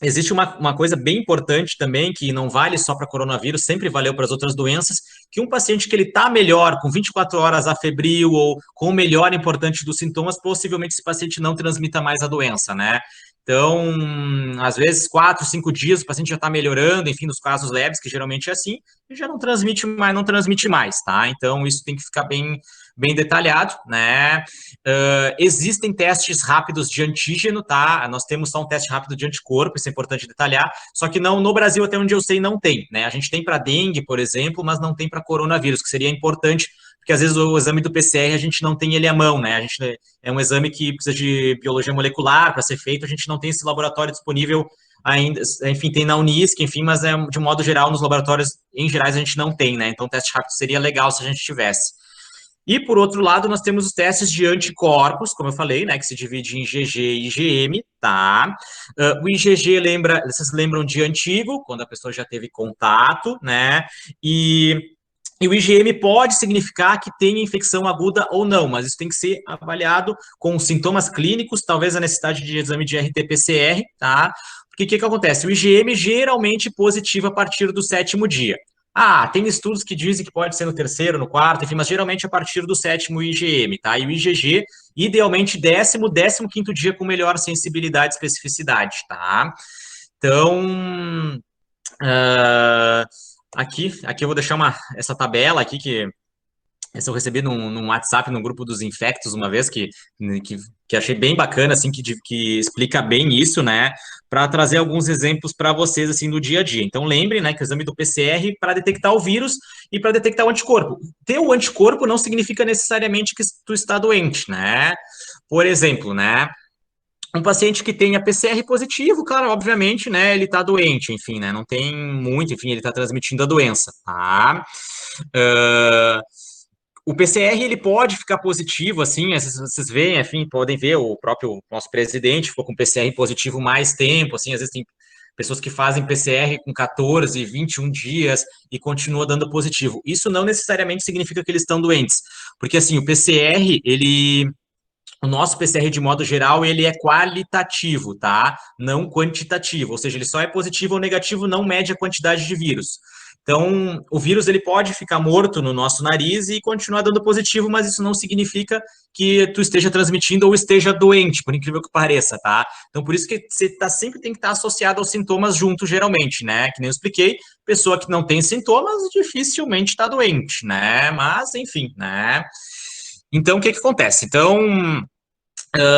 Existe uma coisa bem importante também, que não vale só para coronavírus, sempre valeu para as outras doenças, que um paciente que ele está melhor, com 24 horas afebril ou com o melhor importante dos sintomas, possivelmente esse paciente não transmita mais a doença, né? Então, às vezes, 4, 5 dias, o paciente já está melhorando, enfim, nos casos leves, que geralmente é assim, e já não transmite mais, tá? Então, isso tem que ficar bem detalhado, né? Existem testes rápidos de antígeno, tá? Nós temos só um teste rápido de anticorpo, isso é importante detalhar, só que não, no Brasil, até onde eu sei, não tem, né? A gente tem para dengue, por exemplo, mas não tem para coronavírus, que seria importante, porque às vezes o exame do PCR a gente não tem ele à mão, né? É um exame que precisa de biologia molecular para ser feito, a gente não tem esse laboratório disponível ainda, enfim, tem na Unisc, enfim, mas de modo geral, nos laboratórios em gerais a gente não tem, né? Então, o teste rápido seria legal se a gente tivesse. E, por outro lado, nós temos os testes de anticorpos, como eu falei, né, que se divide em IgG e IgM, tá? O IgG, vocês lembram de antigo, quando a pessoa já teve contato, né? E o IgM pode significar que tem infecção aguda ou não, mas isso tem que ser avaliado com sintomas clínicos, talvez a necessidade de exame de RT-PCR, tá? Porque o que acontece? O IgM geralmente positivo a partir do 7º dia. Tem estudos que dizem que pode ser no 3º, no 4º, enfim, mas geralmente a partir do 7º IgM, tá? E o IgG, idealmente 10º, 15º dia com melhor sensibilidade e especificidade, tá? Então, aqui eu vou deixar essa tabela aqui que essa eu recebi num WhatsApp, num grupo dos infectos uma vez, que achei bem bacana, assim, que explica bem isso, né, para trazer alguns exemplos para vocês, assim, do dia a dia. Então, lembrem, né, que o exame do PCR para detectar o vírus e para detectar o anticorpo. Ter o anticorpo não significa necessariamente que tu está doente, né? Por exemplo, né, um paciente que tenha PCR positivo, claro, obviamente, né, ele está doente, enfim, né, não tem muito, enfim, ele está transmitindo a doença, tá? O PCR, ele pode ficar positivo, assim, vocês veem, enfim, podem ver, o próprio nosso presidente ficou com PCR positivo mais tempo, assim, às vezes tem pessoas que fazem PCR com 14, 21 dias e continua dando positivo. Isso não necessariamente significa que eles estão doentes, porque, assim, o nosso PCR, de modo geral, ele é qualitativo, tá? Não quantitativo, ou seja, ele só é positivo ou negativo, não mede a quantidade de vírus. Então, o vírus ele pode ficar morto no nosso nariz e continuar dando positivo, mas isso não significa que tu esteja transmitindo ou esteja doente, por incrível que pareça, tá? Então, por isso que você sempre tem que estar associado aos sintomas junto, geralmente, né? Que nem eu expliquei, pessoa que não tem sintomas dificilmente está doente, né? Mas, enfim, né? Então, o que acontece? Então,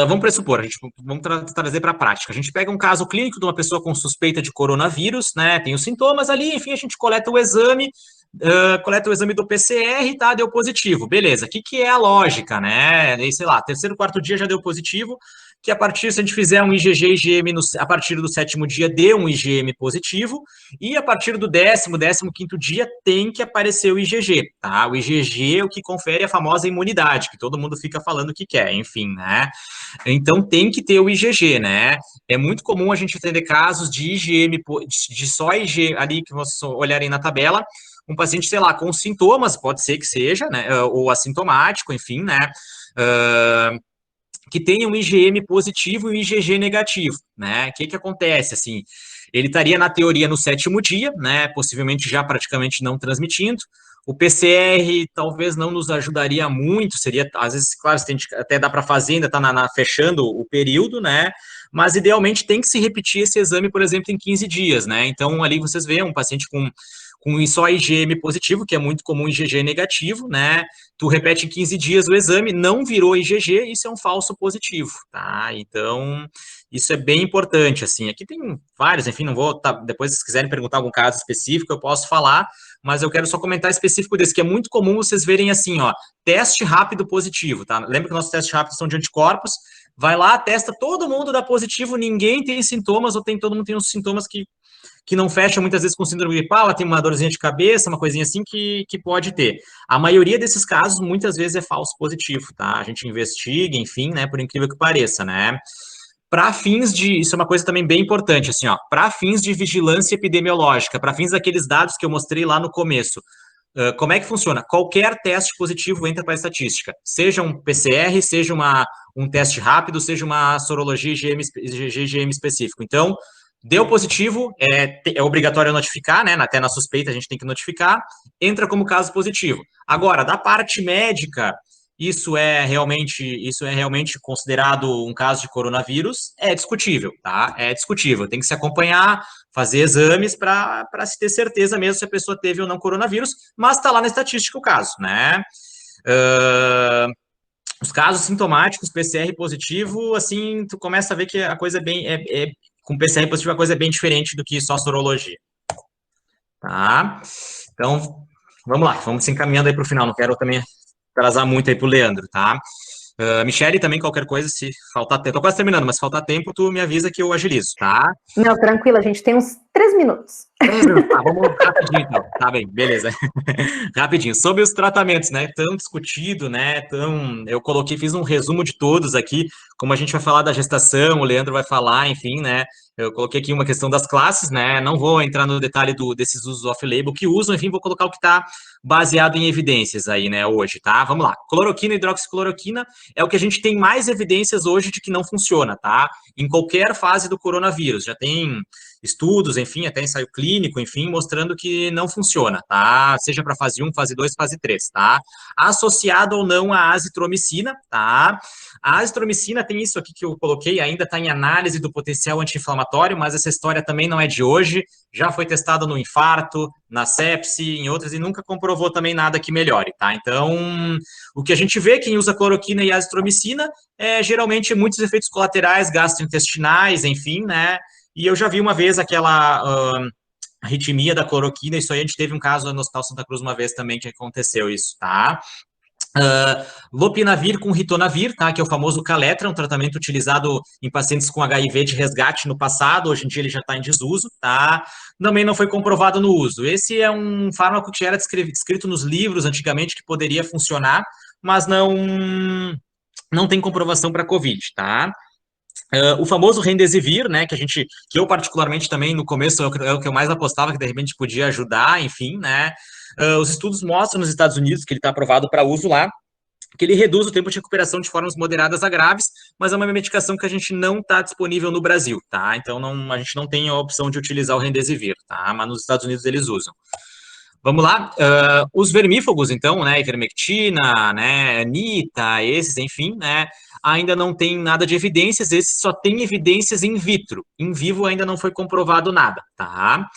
vamos pressupor, vamos trazer para a prática. A gente pega um caso clínico de uma pessoa com suspeita de coronavírus, né? Tem os sintomas ali, enfim, a gente coleta o exame do PCR, tá? Deu positivo. Beleza, o que é a lógica, né? E, sei lá, terceiro, quarto dia já deu positivo, que a partir, se a gente fizer um IgG, IgM, a partir do sétimo dia, dê um IgM positivo, e a partir do 15º dia tem que aparecer o IgG, tá? O IgG é o que confere a famosa imunidade, que todo mundo fica falando que quer, enfim, né? Então tem que ter o IgG, né? É muito comum a gente entender casos de IgM, de só IgG ali, que vocês olharem na tabela, um paciente, sei lá, com sintomas, pode ser que seja, né? Ou assintomático, enfim, né? Que tenha um IgM positivo e um IgG negativo, né? O que acontece, assim? Ele estaria, na teoria, no sétimo dia, né? Possivelmente já praticamente não transmitindo. O PCR talvez não nos ajudaria muito, seria, às vezes, claro, a gente até dá para fazer, ainda está fechando o período, né? Mas, idealmente, tem que se repetir esse exame, por exemplo, em 15 dias, né? Então, ali vocês veem um paciente com só IgM positivo, que é muito comum IgG negativo, né? Tu repete em 15 dias o exame, não virou IgG, isso é um falso positivo, tá? Então, isso é bem importante, assim. Aqui tem vários, enfim, não vou, depois se quiserem perguntar algum caso específico, eu posso falar, mas eu quero só comentar específico desse, que é muito comum vocês verem assim, ó, teste rápido positivo, tá? Lembra que nossos testes rápidos são de anticorpos, vai lá, testa, todo mundo dá positivo, ninguém tem sintomas, ou todo mundo tem uns sintomas que não fecha muitas vezes com síndrome gripal, tem uma dorzinha de cabeça, uma coisinha assim que pode ter. A maioria desses casos, muitas vezes, é falso positivo, tá? A gente investiga, enfim, né, por incrível que pareça, né? Para fins de, isso é uma coisa também bem importante, assim, ó, para fins de vigilância epidemiológica, para fins daqueles dados que eu mostrei lá no começo, como é que funciona? Qualquer teste positivo entra para a estatística, seja um PCR, seja um teste rápido, seja uma sorologia IgM específico. Então, deu positivo, é obrigatório notificar, né? Até na suspeita a gente tem que notificar, entra como caso positivo. Agora, da parte médica, isso é realmente considerado um caso de coronavírus? É discutível, tá? É discutível. Tem que se acompanhar, fazer exames para se ter certeza mesmo se a pessoa teve ou não coronavírus, mas está lá na estatística o caso, né? Os casos sintomáticos, PCR positivo, assim, tu começa a ver que a coisa com PCR positivo a coisa é bem diferente do que só sorologia. Tá? Então, vamos lá, vamos se encaminhando aí para o final, não quero também atrasar muito aí para o Leandro, tá? Michele, também qualquer coisa, se faltar tempo, tô quase terminando, mas se faltar tempo, tu me avisa que eu agilizo, tá? Não, tranquilo, a gente tem uns 3 minutos. Tá, vamos rapidinho então, tá bem, beleza. Rapidinho, sobre os tratamentos, né, tão discutido, né, eu fiz um resumo de todos aqui, como a gente vai falar da gestação, o Leandro vai falar, enfim, né, eu coloquei aqui uma questão das classes, né, não vou entrar no detalhe desses usos off-label que usam, enfim, vou colocar o que está baseado em evidências aí, né, hoje, tá? Vamos lá. Cloroquina e hidroxicloroquina é o que a gente tem mais evidências hoje de que não funciona, tá? Em qualquer fase do coronavírus, já tem estudos, enfim, até ensaio clínico, enfim, mostrando que não funciona, tá? Seja para fase 1, fase 2, fase 3, tá? Associado ou não à azitromicina, tá? A azitromicina tem isso aqui que eu coloquei, ainda está em análise do potencial anti-inflamatório, mas essa história também não é de hoje, já foi testada no infarto, na sepse, em outras, e nunca comprovou também nada que melhore, tá? Então, o que a gente vê, quem usa cloroquina e azitromicina, geralmente muitos efeitos colaterais, gastrointestinais, enfim, né? E eu já vi uma vez aquela arritmia da cloroquina, isso aí a gente teve um caso no Hospital Santa Cruz uma vez também que aconteceu isso, tá? Lopinavir com ritonavir, tá? Que é o famoso Caletra, um tratamento utilizado em pacientes com HIV de resgate no passado, hoje em dia ele já está em desuso, tá? Também não foi comprovado no uso. Esse é um fármaco que era descrito nos livros antigamente que poderia funcionar, mas não tem comprovação para COVID, tá? O famoso Remdesivir, né, que eu particularmente também no começo é o que eu mais apostava que de repente podia ajudar, enfim, né, os estudos mostram nos Estados Unidos que ele está aprovado para uso lá, que ele reduz o tempo de recuperação de formas moderadas a graves, mas é uma medicação que a gente não está disponível no Brasil, tá, então a gente não tem a opção de utilizar o Remdesivir, tá, mas nos Estados Unidos eles usam. Vamos lá, os vermífugos, então, né, ivermectina, né, anita, esses, enfim, né, ainda não tem nada de evidências, esses só tem evidências in vitro, em vivo ainda não foi comprovado nada, tá?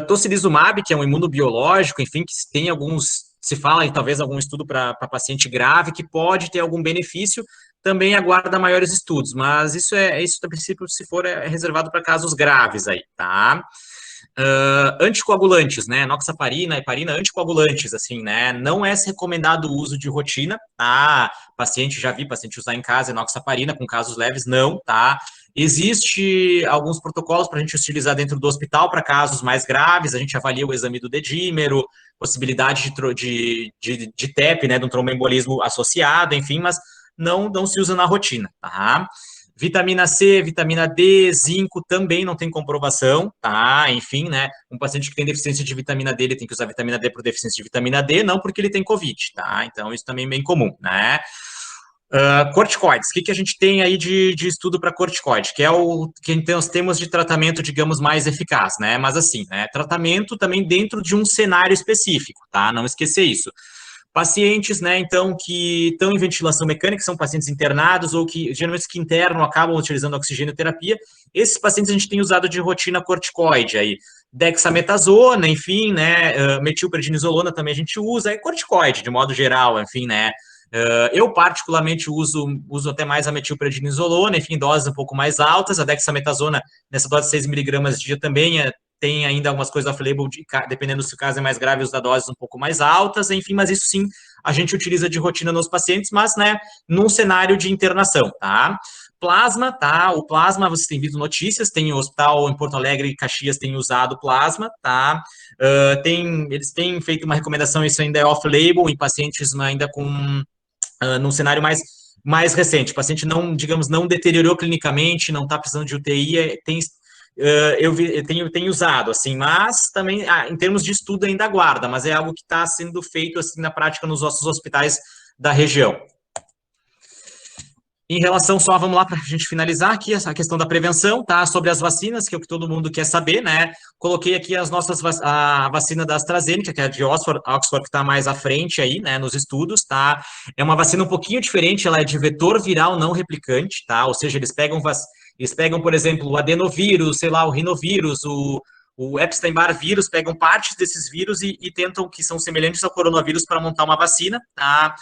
Tocilizumab, que é um imunobiológico, enfim, que tem alguns, se fala em talvez algum estudo para paciente grave, que pode ter algum benefício, também aguarda maiores estudos, mas isso, a princípio, se for, é reservado para casos graves aí, tá? Anticoagulantes, né, enoxaparina, heparina, anticoagulantes, assim, né, não é recomendado o uso de rotina, tá, já vi paciente usar em casa enoxaparina com casos leves, não, tá, existe alguns protocolos para a gente utilizar dentro do hospital para casos mais graves, a gente avalia o exame do dedímero, possibilidade de TEP, né, de um tromboembolismo associado, enfim, mas não se usa na rotina, tá. Vitamina C, vitamina D, zinco também não tem comprovação, tá? Enfim, né? Um paciente que tem deficiência de vitamina D, ele tem que usar vitamina D por deficiência de vitamina D, não porque ele tem Covid, tá? Então, isso também é bem comum, né? Corticoides, o que a gente tem aí de estudo para corticoide? Que é o que nós temos de tratamento, digamos, mais eficaz, né? Mas assim, né? Tratamento também dentro de um cenário específico, tá? Não esquecer isso. Pacientes, né, então, que estão em ventilação mecânica, são pacientes internados ou que, geralmente, que internam acabam utilizando oxigenoterapia, esses pacientes a gente tem usado de rotina corticoide aí, dexametasona, enfim, né, metilprednisolona também a gente usa, é corticoide, de modo geral, enfim, né, eu particularmente uso até mais a metilprednisolona, enfim, doses um pouco mais altas, a dexametasona nessa dose de 6 mg dia também tem ainda algumas coisas off-label, dependendo se o caso é mais grave, usa doses um pouco mais altas, enfim, mas isso sim, a gente utiliza de rotina nos pacientes, mas, né, num cenário de internação, tá? Plasma, tá? O plasma, vocês têm visto notícias, tem o hospital em Porto Alegre e Caxias tem usado plasma, tá? Eles têm feito uma recomendação, isso ainda é off-label, em pacientes ainda com, num cenário mais recente, o paciente não, digamos, não deteriorou clinicamente, não está precisando de UTI, eu tenho usado, assim, mas também, em termos de estudo, ainda aguarda, mas é algo que está sendo feito, assim, na prática nos nossos hospitais da região. Em relação só, vamos lá para a gente finalizar aqui, essa questão da prevenção, tá? Sobre as vacinas, que é o que todo mundo quer saber, né? Coloquei aqui a vacina da AstraZeneca, que é a de Oxford que está mais à frente aí, né, nos estudos, tá? É uma vacina um pouquinho diferente, ela é de vetor viral não replicante, tá? Ou seja, eles pegam, por exemplo, o adenovírus, sei lá, o rinovírus, o Epstein-Barr vírus, pegam partes desses vírus e tentam, que são semelhantes ao coronavírus, para montar uma vacina, tá?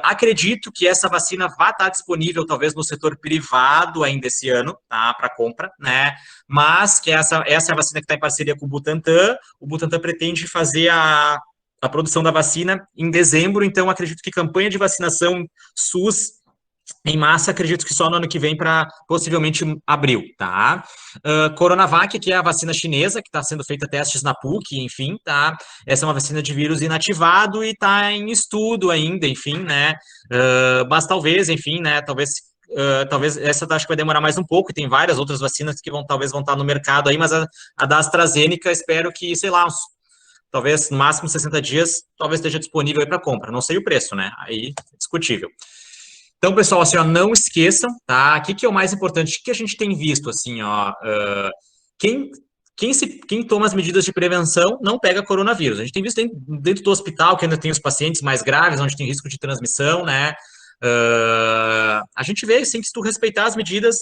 Acredito que essa vacina vai estar disponível, talvez, no setor privado ainda esse ano, tá? Para compra, né? Mas que essa é a vacina que está em parceria com o Butantan pretende fazer a produção da vacina em dezembro, então acredito que campanha de vacinação SUS em massa, acredito que só no ano que vem para possivelmente abril, tá? Coronavac, que é a vacina chinesa, que está sendo feita testes na PUC, enfim, tá? Essa é uma vacina de vírus inativado e está em estudo ainda, enfim, né? Mas talvez, enfim, né? Talvez essa acho que vai demorar mais um pouco, e tem várias outras vacinas que talvez vão estar no mercado aí, mas a da AstraZeneca, espero que, sei lá, talvez no máximo 60 dias, talvez esteja disponível aí para compra. Não sei o preço, né? Aí é discutível. Então, pessoal, assim, ó, não esqueçam, tá? O que é o mais importante? O que a gente tem visto, assim, ó, quem toma as medidas de prevenção não pega coronavírus. A gente tem visto dentro do hospital, que ainda tem os pacientes mais graves, onde tem risco de transmissão, né? A gente vê, assim, que se tu respeitar as medidas,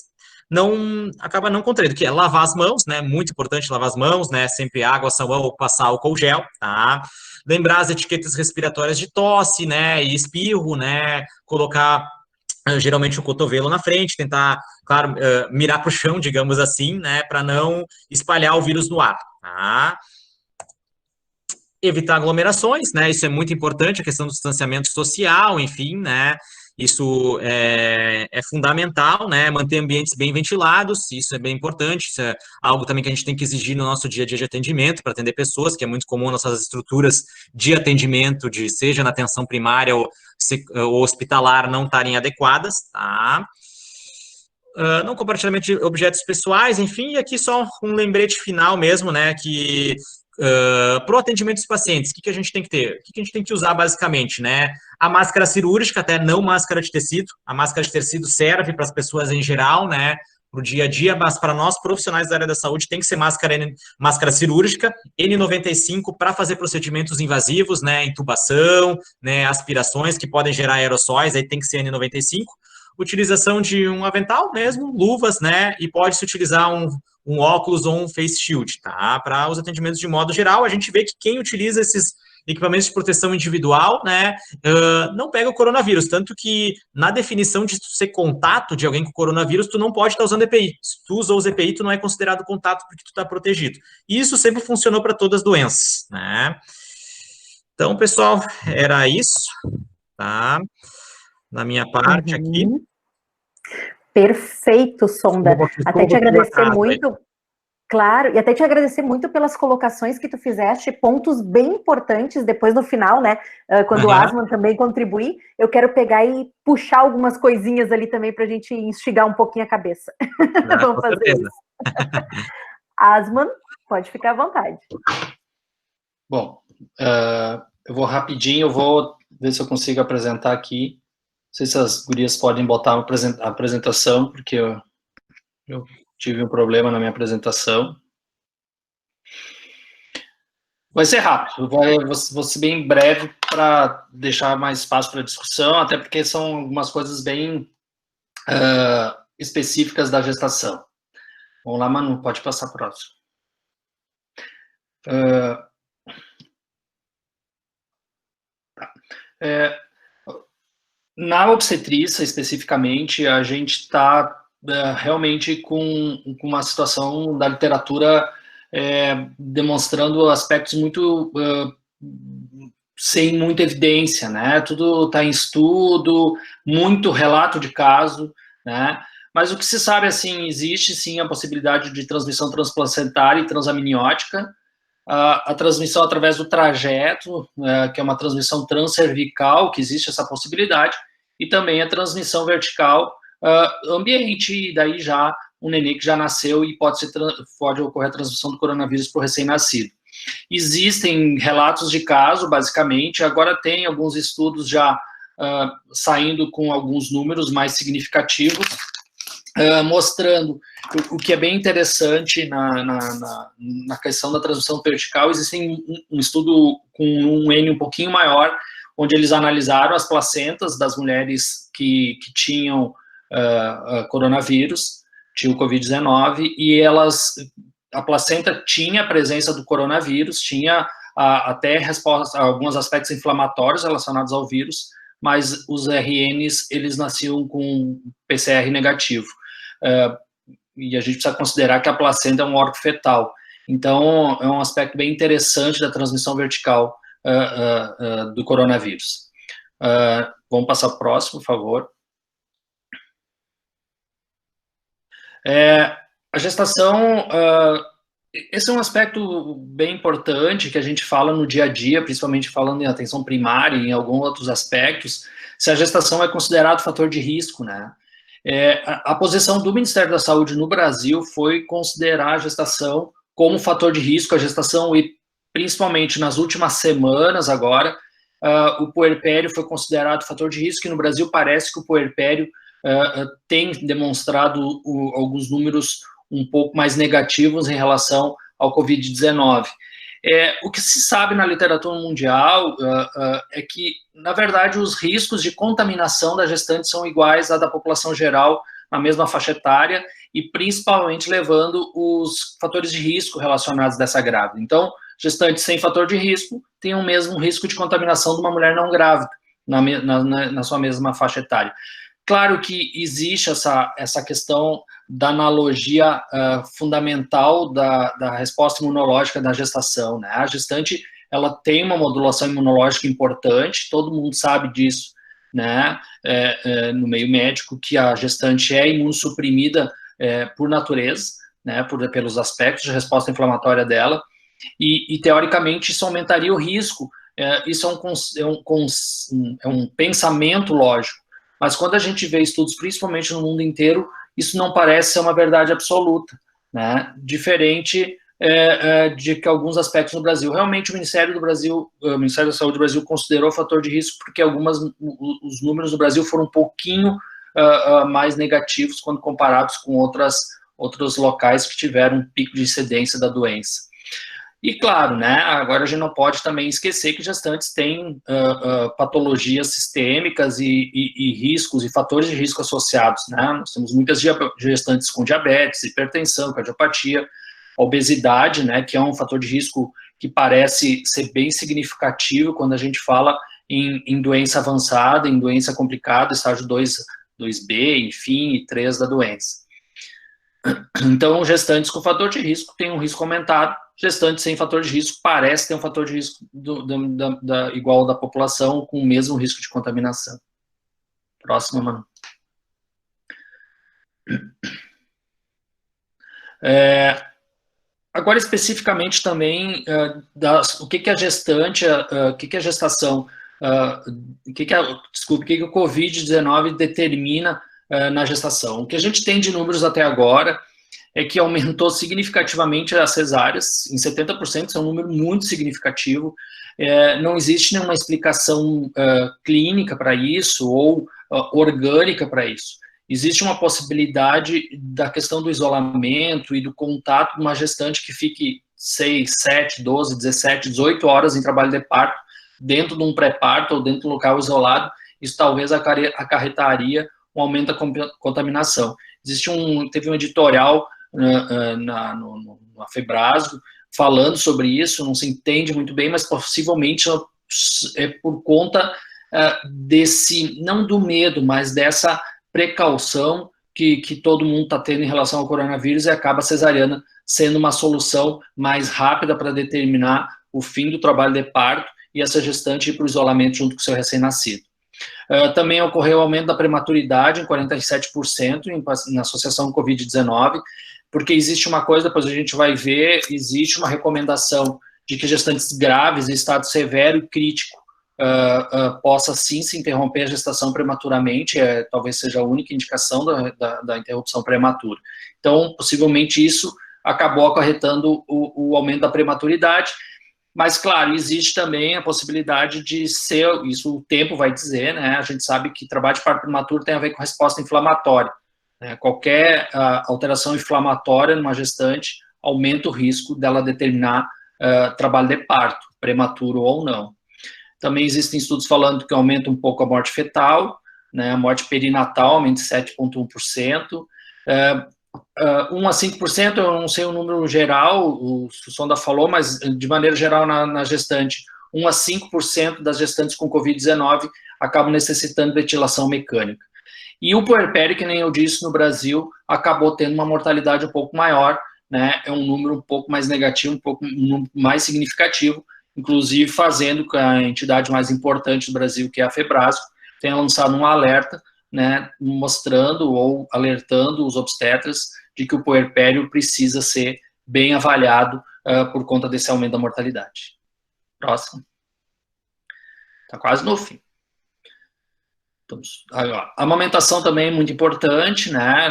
acaba não contraindo, que é lavar as mãos, né? Muito importante lavar as mãos, né? Sempre água, sabão ou passar álcool gel, tá? Lembrar as etiquetas respiratórias de tosse, né? E espirro, né? Colocar geralmente o cotovelo na frente, tentar, claro, mirar para o chão, digamos assim, né, para não espalhar o vírus no ar, tá? Evitar aglomerações, né, isso é muito importante, a questão do distanciamento social, enfim, né, isso é fundamental, né, manter ambientes bem ventilados, isso é bem importante, isso é algo também que a gente tem que exigir no nosso dia a dia de atendimento, para atender pessoas, que é muito comum nossas estruturas de atendimento, seja na atenção primária ou hospitalar, não estarem adequadas, tá? Não compartilhamento de objetos pessoais, enfim, e aqui só um lembrete final mesmo, né, que para o atendimento dos pacientes, o que a gente tem que ter? O que a gente tem que usar, basicamente, né? A máscara cirúrgica, até não máscara de tecido. A máscara de tecido serve para as pessoas em geral, né? para o dia a dia, mas para nós profissionais da área da saúde tem que ser máscara cirúrgica, N95 para fazer procedimentos invasivos, né, intubação, né, aspirações que podem gerar aerossóis, aí tem que ser N95. Utilização de um avental mesmo, luvas, né, e pode-se utilizar um óculos ou um face shield, tá? Para os atendimentos de modo geral, a gente vê que quem utiliza esses equipamentos de proteção individual, né, não pega o coronavírus, tanto que na definição de ser contato de alguém com coronavírus, tu não pode estar usando EPI. Se tu usou os EPI, tu não é considerado contato porque tu está protegido. E isso sempre funcionou para todas as doenças, né? Então, pessoal, era isso, tá? Da minha parte aqui. Perfeito, Sonda. Até te agradecer muito. Claro, e até te agradecer muito pelas colocações que tu fizeste, pontos bem importantes depois no final, né, quando o Asman também contribuir, eu quero pegar e puxar algumas coisinhas ali também para a gente instigar um pouquinho a cabeça. Vamos fazer isso. Asman, pode ficar à vontade. Bom, eu vou rapidinho, eu vou ver se eu consigo apresentar aqui. Não sei se as gurias podem botar a apresentação, porque eu tive um problema na minha apresentação. Vai ser rápido, vou ser bem breve para deixar mais espaço para discussão, até porque são algumas coisas bem específicas da gestação. Vamos lá, Manu, pode passar próximo. Na obstetrícia, especificamente, a gente está realmente com uma situação da literatura demonstrando aspectos muito sem muita evidência, né? Tudo está em estudo, muito relato de caso, né? Mas o que se sabe, assim, existe sim a possibilidade de transmissão transplacentária e transamniótica, a transmissão através do trajeto, que é uma transmissão transcervical, que existe essa possibilidade, e também a transmissão vertical ambiente, e daí já um nenê que já nasceu e pode ocorrer a transmissão do coronavírus para o recém-nascido. Existem relatos de caso, basicamente, agora tem alguns estudos já saindo com alguns números mais significativos, mostrando o que é bem interessante na questão da transmissão vertical. Existem um estudo com um N um pouquinho maior, onde eles analisaram as placentas das mulheres que tinham coronavírus, tinham Covid-19, e a placenta tinha a presença do coronavírus, tinha até resposta a alguns aspectos inflamatórios relacionados ao vírus, mas os RNs, eles nasciam com PCR negativo. E a gente precisa considerar que a placenta é um órgão fetal. Então, é um aspecto bem interessante da transmissão vertical do coronavírus. Vamos passar para o próximo, por favor. A gestação, esse é um aspecto bem importante que a gente fala no dia a dia, principalmente falando em atenção primária e em alguns outros aspectos, se a gestação é considerado fator de risco, né? A posição do Ministério da Saúde no Brasil foi considerar a gestação como fator de risco, a gestação, e principalmente nas últimas semanas agora, o puerpério foi considerado fator de risco, e no Brasil parece que o puerpério tem demonstrado alguns números um pouco mais negativos em relação ao Covid-19. O que se sabe na literatura mundial é que, na verdade, os riscos de contaminação da gestante são iguais à da população geral na mesma faixa etária, e principalmente levando os fatores de risco relacionados dessa grávida. Então, gestante sem fator de risco tem o mesmo risco de contaminação de uma mulher não grávida na sua mesma faixa etária. Claro que existe essa questão da analogia fundamental da resposta imunológica da gestação, né? A gestante, ela tem uma modulação imunológica importante, todo mundo sabe disso, né? No meio médico, que a gestante é imunossuprimida por natureza, né? Pelos aspectos de resposta inflamatória dela, e teoricamente isso aumentaria o risco. Isso é um pensamento lógico. Mas quando a gente vê estudos, principalmente no mundo inteiro, isso não parece ser uma verdade absoluta, né? Diferente de que alguns aspectos no Brasil. Realmente o Ministério da Saúde do Brasil considerou fator de risco, porque os números do Brasil foram um pouquinho mais negativos quando comparados com outros locais que tiveram um pico de incidência da doença. E claro, né, agora a gente não pode também esquecer que gestantes têm patologias sistêmicas e riscos e fatores de risco associados, né? Nós temos muitas gestantes com diabetes, hipertensão, cardiopatia, obesidade, né, que é um fator de risco que parece ser bem significativo quando a gente fala em doença avançada, em doença complicada, estágio 2B, enfim, e 3 da doença. Então, gestantes com fator de risco têm um risco aumentado, gestantes sem fator de risco parece ter um fator de risco igual ao da população, com o mesmo risco de contaminação. Próximo, Manu. Agora, especificamente também, o que é gestante, o que é gestação, o que o Covid-19 determina na gestação. O que a gente tem de números até agora é que aumentou significativamente as cesáreas, em 70%, isso é um número muito significativo. Não existe nenhuma explicação clínica para isso ou orgânica para isso. Existe uma possibilidade da questão do isolamento e do contato de uma gestante que fique 6, 7, 12, 17, 18 horas em trabalho de parto, dentro de um pré-parto ou dentro de um local isolado. Isso talvez acarretaria um aumento da contaminação. Teve um editorial na Febrasgo falando sobre isso, não se entende muito bem, mas possivelmente é por conta não do medo, mas dessa precaução que todo mundo está tendo em relação ao coronavírus, e acaba a cesariana sendo uma solução mais rápida para determinar o fim do trabalho de parto e essa gestante ir para o isolamento junto com o seu recém-nascido. Também ocorreu aumento da prematuridade em 47% na associação Covid-19, porque existe uma coisa, depois a gente vai ver, existe uma recomendação de que gestantes graves em estado severo e crítico possa sim se interromper a gestação prematuramente, talvez seja a única indicação da interrupção prematura. Então, possivelmente isso acabou acarretando o aumento da prematuridade, mas, claro, existe também a possibilidade de ser, isso o tempo vai dizer, né, a gente sabe que trabalho de parto prematuro tem a ver com resposta inflamatória, né, qualquer alteração inflamatória numa gestante aumenta o risco dela determinar trabalho de parto, prematuro ou não. Também existem estudos falando que aumenta um pouco a morte fetal, né, a morte perinatal aumenta 7,1%, 1 a 5%, eu não sei o número geral, o Sonda falou, mas de maneira geral na gestante, 1 a 5% das gestantes com Covid-19 acabam necessitando de ventilação mecânica. E o puerpério, que nem eu disse, no Brasil, acabou tendo uma mortalidade um pouco maior, né, é um número um pouco mais negativo, um número mais significativo, inclusive fazendo que a entidade mais importante do Brasil, que é a Febrasgo, tenha lançado um alerta, né, mostrando ou alertando os obstetras de que o puerpério precisa ser bem avaliado por conta desse aumento da mortalidade. Próximo. Está quase no fim. A amamentação também é muito importante, né?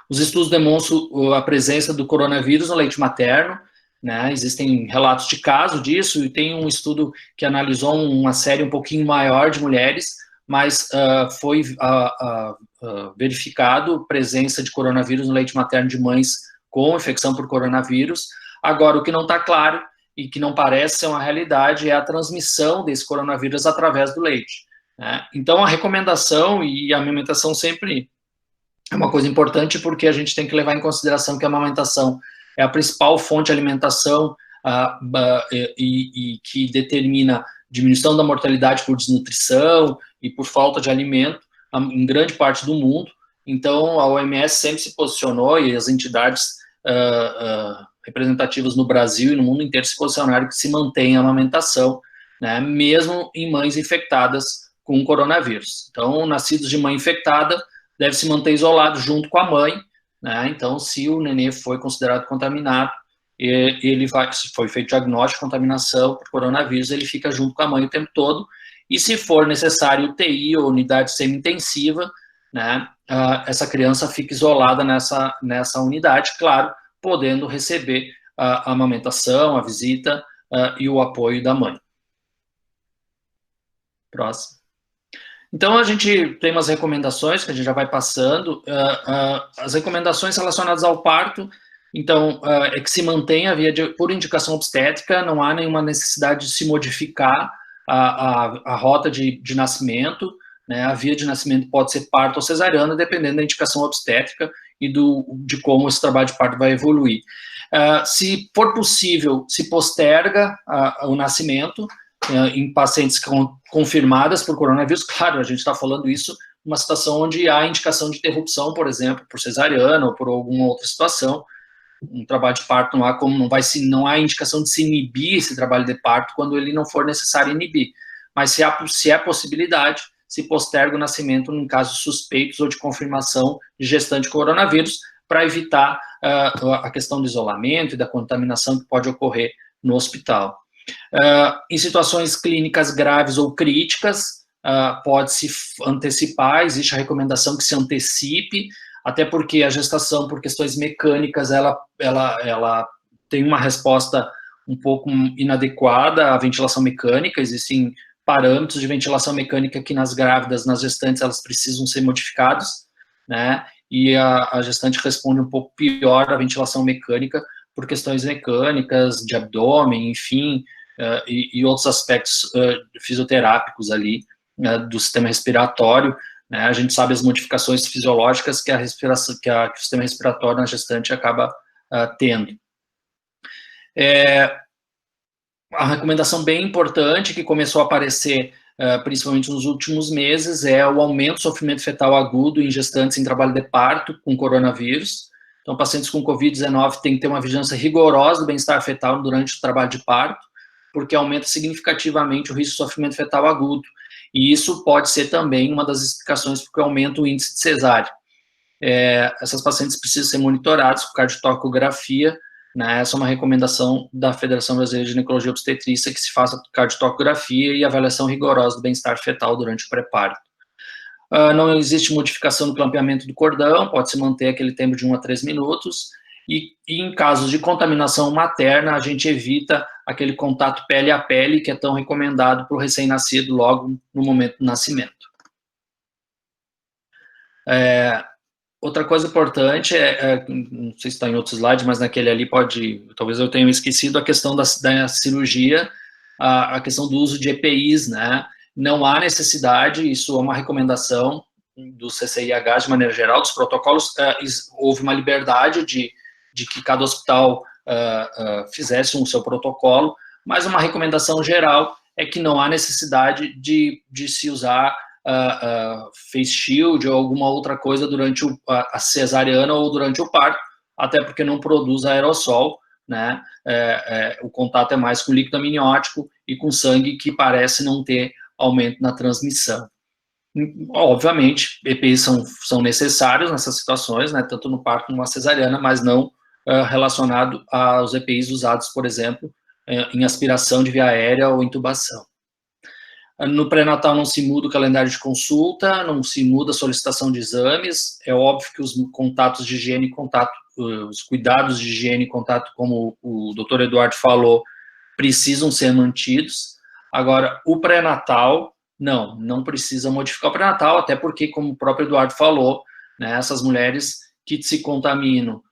Os estudos demonstram a presença do coronavírus no leite materno, né? Existem relatos de caso disso, e tem um estudo que analisou uma série um pouquinho maior de mulheres, mas foi verificado a presença de coronavírus no leite materno de mães com infecção por coronavírus. Agora, o que não está claro e que não parece ser uma realidade é a transmissão desse coronavírus através do leite, né? Então, a recomendação e a amamentação sempre é uma coisa importante, porque a gente tem que levar em consideração que a amamentação é a principal fonte de alimentação e que determina diminuição da mortalidade por desnutrição e por falta de alimento em grande parte do mundo. Então, a OMS sempre se posicionou, e as entidades representativas no Brasil e no mundo inteiro se posicionaram que se mantém a amamentação, né, mesmo em mães infectadas com coronavírus. Então, nascidos de mãe infectada deve se manter isolado junto com a mãe, né? Então, se o nenê foi considerado contaminado, se foi feito diagnóstico de contaminação por coronavírus, ele fica junto com a mãe o tempo todo, e se for necessário UTI ou unidade semi-intensiva, né, essa criança fica isolada nessa unidade, claro, podendo receber a amamentação, a visita e o apoio da mãe. Próximo. Então, a gente tem umas recomendações que a gente já vai passando. As recomendações relacionadas ao parto, então, é que se mantenha a via por indicação obstétrica, não há nenhuma necessidade de se modificar a rota de nascimento, né? A via de nascimento pode ser parto ou cesariana, dependendo da indicação obstétrica e de como esse trabalho de parto vai evoluir. Se for possível, se posterga o nascimento, em pacientes confirmadas por coronavírus. Claro, a gente está falando isso numa situação onde há indicação de interrupção, por exemplo, por cesariana ou por alguma outra situação. Um trabalho de parto não há indicação de se inibir esse trabalho de parto quando ele não for necessário inibir. Mas se é possibilidade, se posterga o nascimento em casos suspeitos ou de confirmação de gestante coronavírus, para evitar a questão do isolamento e da contaminação que pode ocorrer no hospital. Em situações clínicas graves ou críticas, pode-se antecipar, existe a recomendação que se antecipe, até porque a gestação, por questões mecânicas, ela tem uma resposta um pouco inadequada à ventilação mecânica, existem parâmetros de ventilação mecânica que nas grávidas, nas gestantes, elas precisam ser modificados, né, e a gestante responde um pouco pior à ventilação mecânica por questões mecânicas, de abdômen, enfim, e outros aspectos fisioterápicos ali, do sistema respiratório, né? A gente sabe as modificações fisiológicas que que o sistema respiratório na gestante acaba tendo. A recomendação bem importante que começou a aparecer principalmente nos últimos meses é o aumento do sofrimento fetal agudo em gestantes em trabalho de parto com coronavírus. Então, pacientes com Covid-19 têm que ter uma vigilância rigorosa do bem-estar fetal durante o trabalho de parto, porque aumenta significativamente o risco de sofrimento fetal agudo. E isso pode ser também uma das explicações porque aumenta o índice de cesárea. Essas pacientes precisam ser monitoradas com cardiotocografia, né? Essa é uma recomendação da Federação Brasileira de Ginecologia e Obstetrícia, que se faça cardiotocografia e avaliação rigorosa do bem-estar fetal durante o pré-parto. Não existe modificação do clampeamento do cordão, pode-se manter aquele tempo de 1 a 3 minutos, e em casos de contaminação materna, a gente evita aquele contato pele a pele, que é tão recomendado para o recém-nascido logo no momento do nascimento. Outra coisa importante não sei se está em outro slide, mas naquele ali talvez eu tenha esquecido a questão da cirurgia, a questão do uso de EPIs, né? Não há necessidade, isso é uma recomendação do CCIH de maneira geral, dos protocolos, houve uma liberdade de que cada hospital fizesse o seu protocolo, mas uma recomendação geral é que não há necessidade de se usar face shield ou alguma outra coisa durante a cesariana ou durante o parto, até porque não produz aerossol, né? O contato é mais com líquido amniótico e com sangue, que parece não ter aumento na transmissão. Obviamente, EPIs são necessários nessas situações, né, tanto no parto como na cesariana, mas não relacionado aos EPIs usados, por exemplo, em aspiração de via aérea ou intubação. No pré-natal não se muda o calendário de consulta, não se muda a solicitação de exames, é óbvio que os contatos de higiene e os cuidados de higiene e contato, como o Dr. Eduardo falou, precisam ser mantidos. Agora, o pré-natal, não precisa modificar o pré-natal, até porque, como o próprio Eduardo falou, né, essas mulheres que se contaminam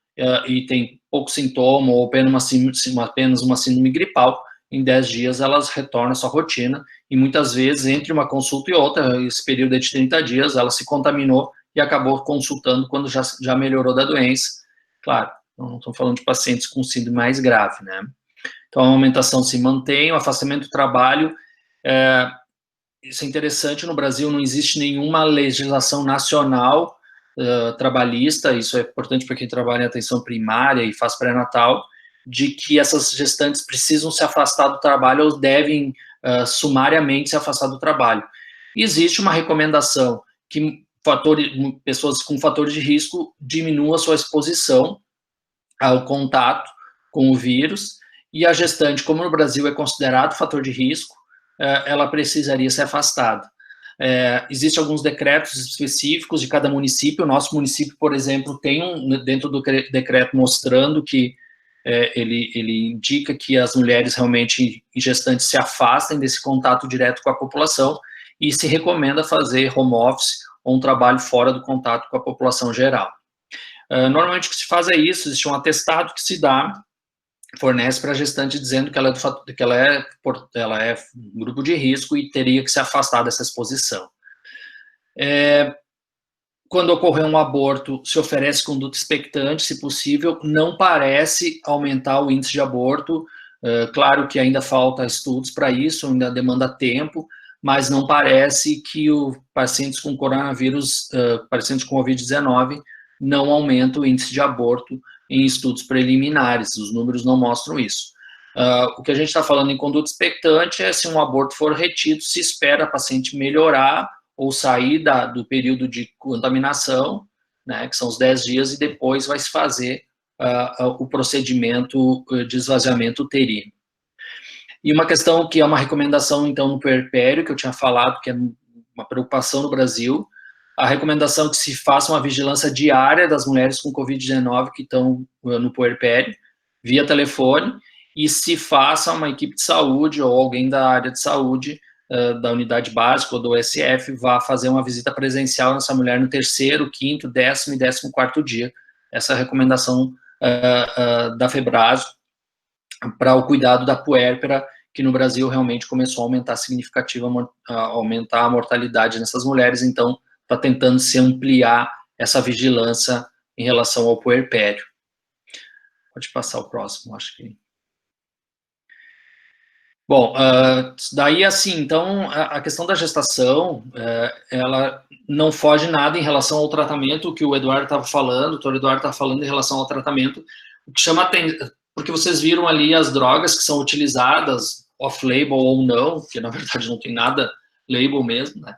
e têm pouco sintoma ou apenas uma síndrome gripal, em 10 dias elas retornam à sua rotina, e muitas vezes, entre uma consulta e outra, esse período de 30 dias, ela se contaminou e acabou consultando quando já melhorou da doença. Claro, não estou falando de pacientes com síndrome mais grave, né? Então, a amamentação se mantém, o afastamento do trabalho, isso é interessante, no Brasil não existe nenhuma legislação nacional trabalhista, isso é importante para quem trabalha em atenção primária e faz pré-natal, de que essas gestantes precisam se afastar do trabalho ou devem sumariamente se afastar do trabalho. Existe uma recomendação que pessoas com fatores de risco diminuam a sua exposição ao contato com o vírus, e a gestante, como no Brasil é considerado fator de risco, ela precisaria ser afastada. Existem alguns decretos específicos de cada município. O nosso município, por exemplo, tem dentro do decreto mostrando que ele indica que as mulheres realmente gestantes se afastem desse contato direto com a população, e se recomenda fazer home office ou um trabalho fora do contato com a população geral. Normalmente o que se faz é isso, existe um atestado que se dá, fornece para a gestante dizendo que ela é um grupo de risco e teria que se afastar dessa exposição. Quando ocorrer um aborto, se oferece conduta expectante, se possível, não parece aumentar o índice de aborto, claro que ainda falta estudos para isso, ainda demanda tempo, mas não parece que os pacientes com coronavírus, pacientes com Covid-19, não aumentam o índice de aborto em estudos preliminares, os números não mostram isso. O que a gente está falando em conduta expectante é se um aborto for retido, se espera a paciente melhorar ou sair do período de contaminação, né, que são os 10 dias, e depois vai se fazer o procedimento de esvaziamento uterino. E uma questão que é uma recomendação, então, no puerpério, que eu tinha falado, que é uma preocupação no Brasil, a recomendação é que se faça uma vigilância diária das mulheres com Covid-19 que estão no puerpério, via telefone, e se faça uma equipe de saúde ou alguém da área de saúde, da unidade básica ou do SF, vá fazer uma visita presencial nessa mulher no 3º, 5º, 10º e 14º dia. Essa é a recomendação da Febraso para o cuidado da puérpera, que no Brasil realmente começou a aumentar aumentar a mortalidade nessas mulheres, então está tentando se ampliar essa vigilância em relação ao puerpério. Pode passar o próximo, acho que... Bom, daí assim, então, a questão da gestação, ela não foge nada em relação ao tratamento que o Eduardo estava falando, o doutor Eduardo estava falando em relação ao tratamento, o que chama atenção, porque vocês viram ali as drogas que são utilizadas, off-label ou não, que na verdade não tem nada label mesmo, né?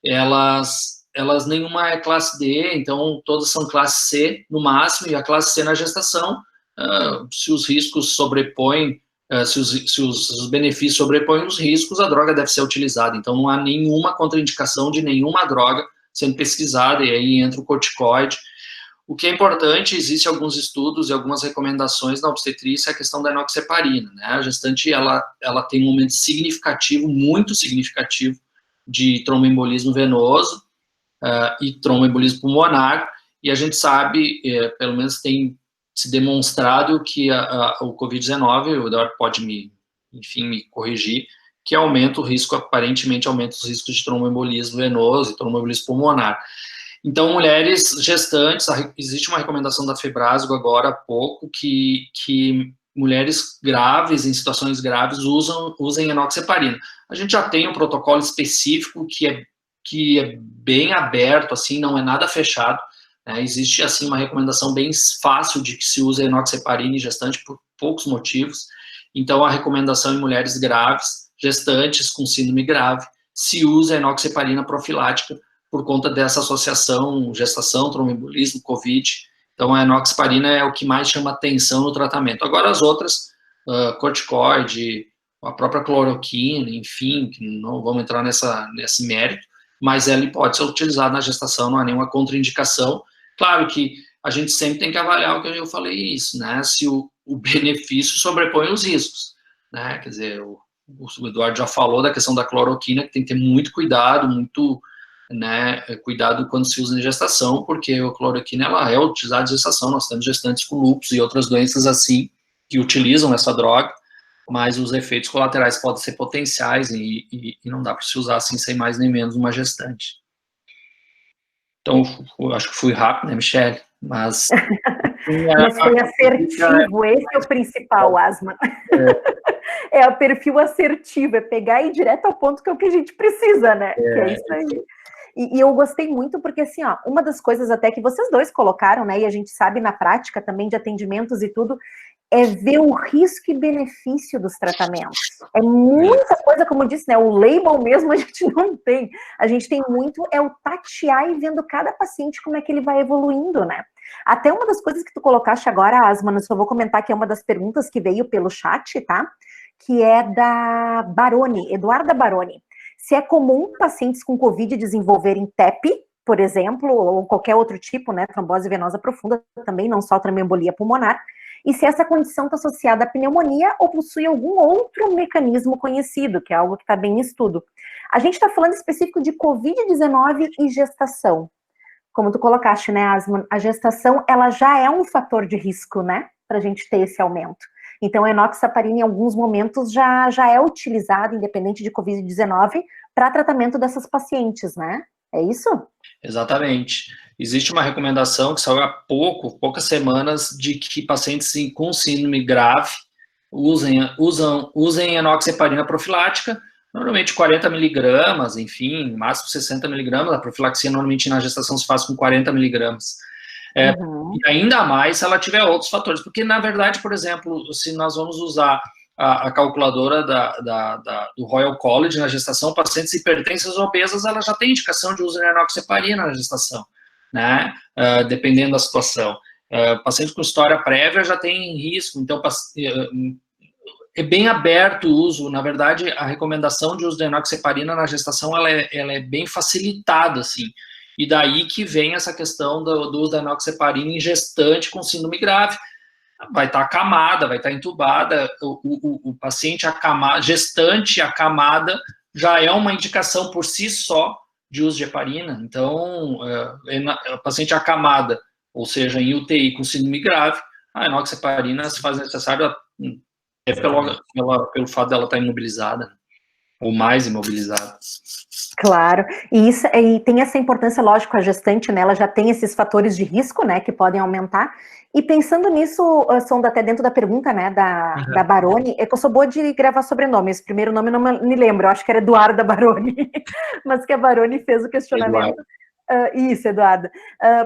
Elas nenhuma é classe D, então todas são classe C no máximo, e a classe C na gestação, se os riscos sobrepõem, se os benefícios sobrepõem os riscos, a droga deve ser utilizada. Então, não há nenhuma contraindicação de nenhuma droga sendo pesquisada, e aí entra o corticoide. O que é importante, existem alguns estudos e algumas recomendações na obstetrícia, a questão da enoxaparina, né? A gestante, ela tem um aumento significativo, muito significativo, de tromboembolismo venoso e tromboembolismo pulmonar, e a gente sabe, pelo menos tem se demonstrado que o Covid-19, o Eduardo pode me corrigir, que aumenta o risco, aparentemente aumenta os riscos de tromboembolismo venoso e tromboembolismo pulmonar. Então, mulheres gestantes, existe uma recomendação da Febrasgo agora há pouco, que mulheres graves, em situações graves, usem enoxaparina. A gente já tem um protocolo específico que é bem aberto, assim, não é nada fechado. Existe, assim, uma recomendação bem fácil de que se use enoxaparina em gestante por poucos motivos. Então, a recomendação em mulheres graves, gestantes com síndrome grave, se usa enoxaparina profilática por conta dessa associação gestação, tromboembolismo, Covid. Então, a enoxaparina é o que mais chama atenção no tratamento. Agora, as outras, corticoide, a própria cloroquina, enfim, que não vamos entrar nesse mérito, mas ela pode ser utilizada na gestação, não há nenhuma contraindicação. Claro que a gente sempre tem que avaliar o que eu falei isso, né? Se o benefício sobrepõe os riscos, né? Quer dizer, o Eduardo já falou da questão da cloroquina, que tem que ter muito cuidado, cuidado quando se usa em gestação, porque a cloroquina, ela é utilizada em gestação, nós temos gestantes com lúpus e outras doenças assim, que utilizam essa droga, mas os efeitos colaterais podem ser potenciais e não dá para se usar assim, sem mais nem menos, uma gestante. Então, eu acho que fui rápido, né, Michele? Mas foi assertivo, esse é o principal, Asma. É o perfil assertivo, é pegar e ir direto ao ponto que é o que a gente precisa, né? Que é isso aí. E eu gostei muito porque, assim, ó, uma das coisas até que vocês dois colocaram, né, e a gente sabe na prática também de atendimentos e tudo, é ver o risco e benefício dos tratamentos. É muita coisa, como eu disse, né, o label mesmo a gente não tem. A gente tem muito, é o tatear e vendo cada paciente como é que ele vai evoluindo, né? Até uma das coisas que tu colocaste agora, Asma, eu só vou comentar que é uma das perguntas que veio pelo chat, tá? Que é da Baroni, Eduarda Baroni. Se é comum pacientes com Covid desenvolverem TEP, por exemplo, ou qualquer outro tipo, né, trombose venosa profunda, também não só tromboembolia pulmonar, e se essa condição está associada à pneumonia ou possui algum outro mecanismo conhecido, que é algo que está bem em estudo. A gente está falando específico de Covid-19 e gestação. Como tu colocaste, né, Asman, a gestação, ela já é um fator de risco, né, para a gente ter esse aumento. Então, a enoxaparina, em alguns momentos, já é utilizada, independente de Covid-19, para tratamento dessas pacientes, né? É isso? Exatamente. Existe uma recomendação que saiu há poucas semanas, de que pacientes com síndrome grave usem enoxaparina profilática, normalmente 40 miligramas, enfim, máximo 60 miligramas. A profilaxia normalmente na gestação se faz com 40 miligramas. E ainda mais se ela tiver outros fatores, porque na verdade, por exemplo, se nós vamos usar a calculadora do Royal College na gestação, pacientes hipertensas ou obesas, ela já tem indicação de uso de enoxaparina na gestação, né? Dependendo da situação. Paciente com história prévia já tem risco, então é bem aberto o uso. Na verdade, a recomendação de uso de enoxaparina na gestação, ela é bem facilitada, assim. E daí que vem essa questão do uso da enoxaparina em gestante com síndrome grave. Vai estar acamada, vai estar entubada, o paciente gestante acamada já é uma indicação por si só de uso de heparina. Então, a paciente acamada, ou seja, em UTI com síndrome grave, a enoxaparina se faz necessário pelo fato dela estar imobilizada, ou mais imobilizada. Claro, e tem essa importância, lógico, a gestante, né, ela já tem esses fatores de risco, né, que podem aumentar, e pensando nisso, Sonda, até dentro da pergunta, né, da Baroni, é que eu sou boa de gravar sobrenomes, primeiro nome não me lembro, eu acho que era Eduarda Baroni, mas que a Baroni fez o questionamento. Isso, Eduardo.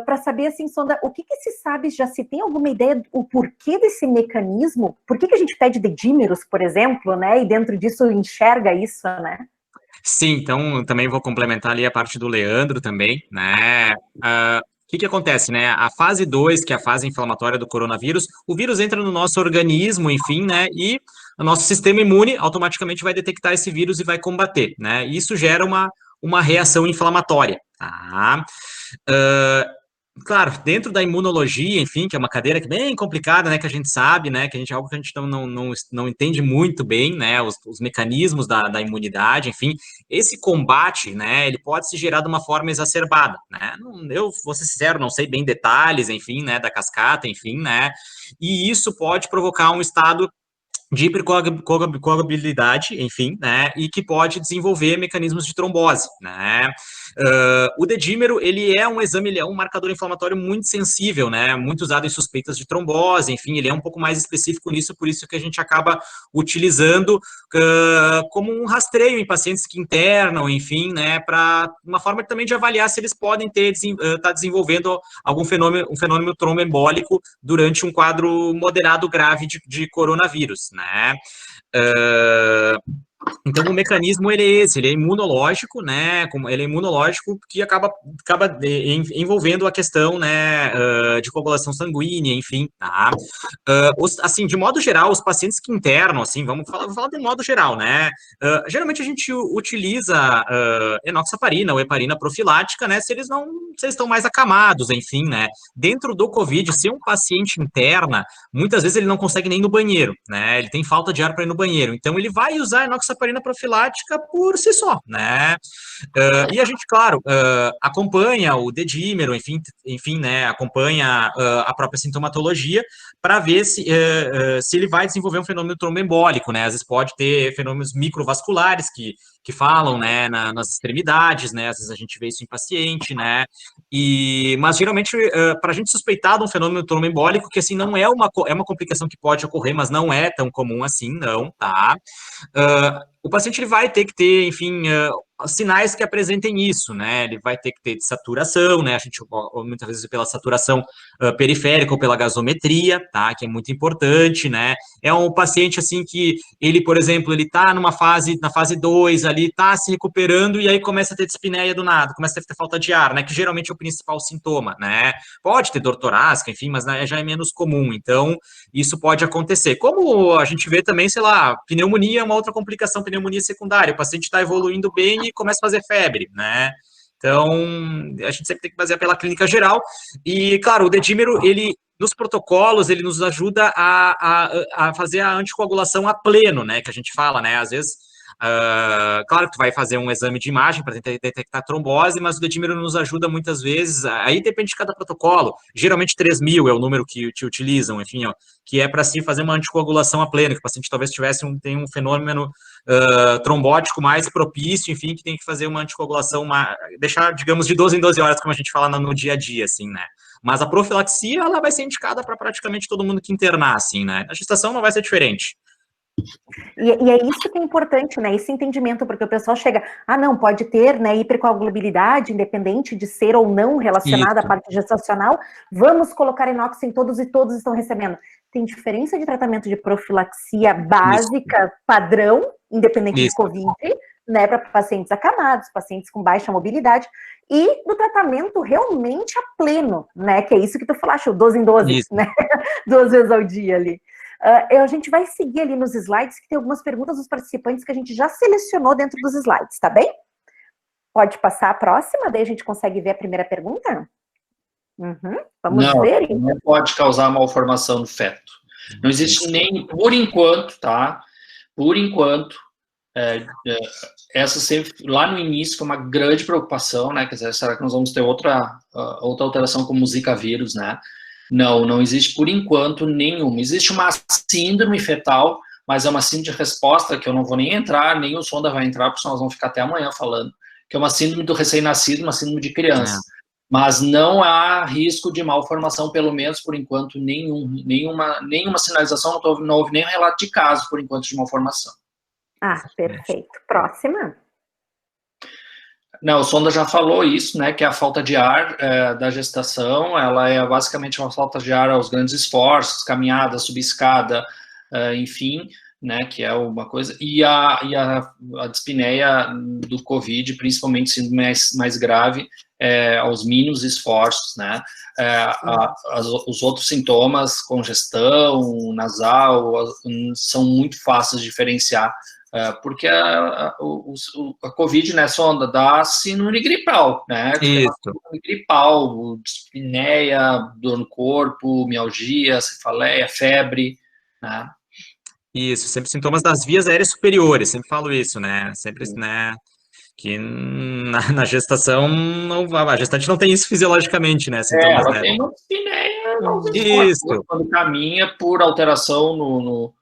Para saber, assim, Sonda, o que se sabe, já se tem alguma ideia do porquê desse mecanismo? Por que a gente pede dedímeros, por exemplo, né, e dentro disso enxerga isso, né? Sim, então também vou complementar ali a parte do Leandro também, né? O que acontece, né? A fase 2, que é a fase inflamatória do coronavírus, o vírus entra no nosso organismo, enfim, né? E o nosso sistema imune automaticamente vai detectar esse vírus e vai combater, né? E isso gera uma reação inflamatória, tá? Claro, dentro da imunologia, enfim, que é uma cadeira que é bem complicada, né, que a gente sabe, né, que algo que a gente não entende muito bem, né, os mecanismos da imunidade, enfim, esse combate, né, ele pode se gerar de uma forma exacerbada, né, eu vou ser sincero, não sei bem detalhes, enfim, né, da cascata, enfim, né, e isso pode provocar um estado de hipercoagulabilidade, enfim, né, e que pode desenvolver mecanismos de trombose, né. O dedímero, ele é um exame, ele é um marcador inflamatório muito sensível, né, muito usado em suspeitas de trombose, enfim, ele é um pouco mais específico nisso, por isso que a gente acaba utilizando como um rastreio em pacientes que internam, enfim, né, para uma forma também de avaliar se eles podem estar desenvolvendo um fenômeno tromboembólico durante um quadro moderado grave de coronavírus, né. Então, o mecanismo, ele é esse, ele é imunológico, né, ele é imunológico que acaba envolvendo a questão, né, de coagulação sanguínea, enfim, tá? Assim, de modo geral, os pacientes que internam, assim, vamos falar de modo geral, né, geralmente a gente utiliza enoxaparina ou heparina profilática, né, se eles estão mais acamados, enfim, né, dentro do COVID, se um paciente interna, muitas vezes ele não consegue nem ir no banheiro, né, ele tem falta de ar para ir no banheiro, então ele vai usar enoxaparina profilática por si só, né? E a gente, claro, acompanha o dedímero, enfim, né? Acompanha a própria sintomatologia para ver se ele vai desenvolver um fenômeno tromboembólico, né? Às vezes pode ter fenômenos microvasculares que falam, né, nas extremidades, né? Às vezes a gente vê isso em paciente, né? Mas geralmente, para a gente suspeitar de um fenômeno tromboembólico, que assim não é uma complicação que pode ocorrer, mas não é tão comum assim, não, tá? O paciente ele vai ter que ter, enfim, sinais que apresentem isso, né? Ele vai ter que ter saturação, né? A gente muitas vezes pela saturação periférica ou pela gasometria, tá? Que é muito importante, né? É um paciente assim que ele, por exemplo, ele tá na fase 2 ali, tá se recuperando e aí começa a ter dispneia do nada, começa a ter falta de ar, né? Que geralmente é o principal sintoma, né? Pode ter dor torácica, enfim, mas né, já é menos comum. Então, isso pode acontecer. Como a gente vê também, sei lá, pneumonia é uma outra complicação, pneumonia secundária. O paciente está evoluindo bem e começa a fazer febre, né? Então, a gente sempre tem que basear pela clínica geral. E, claro, o dedímero, ele, nos protocolos, ele nos ajuda a fazer a anticoagulação a pleno, né? Que a gente fala, né? Às vezes, claro que tu vai fazer um exame de imagem para tentar detectar trombose, mas o dedímero nos ajuda muitas vezes, aí depende de cada protocolo, geralmente 3.000 é o número que te utilizam, enfim, ó, que é para se fazer uma anticoagulação a pleno, que o paciente talvez tem um fenômeno trombótico mais propício, enfim, que tem que fazer uma anticoagulação, deixar, digamos, de 12 em 12 horas, como a gente fala no dia a dia, assim, né? Mas a profilaxia, ela vai ser indicada para praticamente todo mundo que internar, assim, né? A gestação não vai ser diferente. E é isso que é importante, né? Esse entendimento, porque o pessoal chega, não, pode ter, né, hipercoagulabilidade, independente de ser ou não relacionada à parte gestacional, vamos colocar inox em todos e todos estão recebendo. Tem diferença de tratamento de profilaxia básica, padrão, independente de Covid, né, para pacientes acamados, pacientes com baixa mobilidade, e do tratamento realmente a pleno, né, que é isso que tu falaste, o 12 em 12, né, 2 vezes ao dia ali. A gente vai seguir ali nos slides, que tem algumas perguntas dos participantes que a gente já selecionou dentro dos slides, tá bem? Pode passar a próxima, daí a gente consegue ver a primeira pergunta? Vamos ver. Não pode causar malformação no feto. Não existe nem, por enquanto, tá? Por enquanto, essa sempre, lá no início, foi uma grande preocupação, né? Quer dizer, será que nós vamos ter outra alteração como o Zika vírus, né? Não existe por enquanto nenhuma. Existe uma síndrome fetal, mas é uma síndrome de resposta que eu não vou nem entrar, nem o Sonda vai entrar, porque nós vamos ficar até amanhã falando, que é uma síndrome do recém-nascido, uma síndrome de criança. Mas não há risco de malformação, pelo menos por enquanto, nenhuma sinalização, não houve nenhum relato de caso, por enquanto, de malformação. Perfeito. Próxima. Não, o Sonda já falou isso, né, que a falta de ar da gestação, ela é basicamente uma falta de ar aos grandes esforços, caminhada, subescada, enfim, né, que é uma coisa, e a dispneia do Covid, principalmente sendo mais grave, aos mínimos esforços, né, os outros sintomas, congestão nasal, são muito fáceis de diferenciar, porque a Covid, né, Sonda, dá síndrome gripal, né? Isso. Gripal, dispneia, dor no corpo, mialgia, cefaleia, febre, né? Isso, sempre sintomas das vias aéreas superiores, sempre falo isso, né? Sempre, né? Que na gestação, a gestante não tem isso fisiologicamente, né? Sintomas, ela tem uma dispneia, isso. Quando caminha por alteração no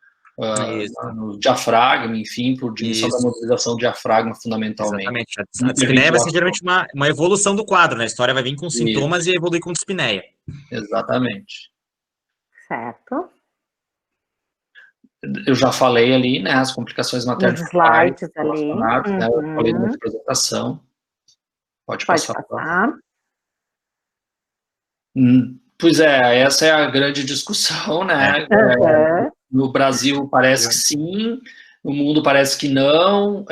diafragma, enfim, por diminuição da mobilização do diafragma, fundamentalmente. Exatamente. A dispneia vai ser geralmente uma evolução do quadro, né? A história vai vir com sintomas e evoluir com dispneia. Exatamente. Certo. Eu já falei ali, né, as complicações materno-fetais relacionadas, né, eu falei na apresentação. Pode passar. Pois essa é a grande discussão, né? No Brasil parece que sim, no mundo parece que não,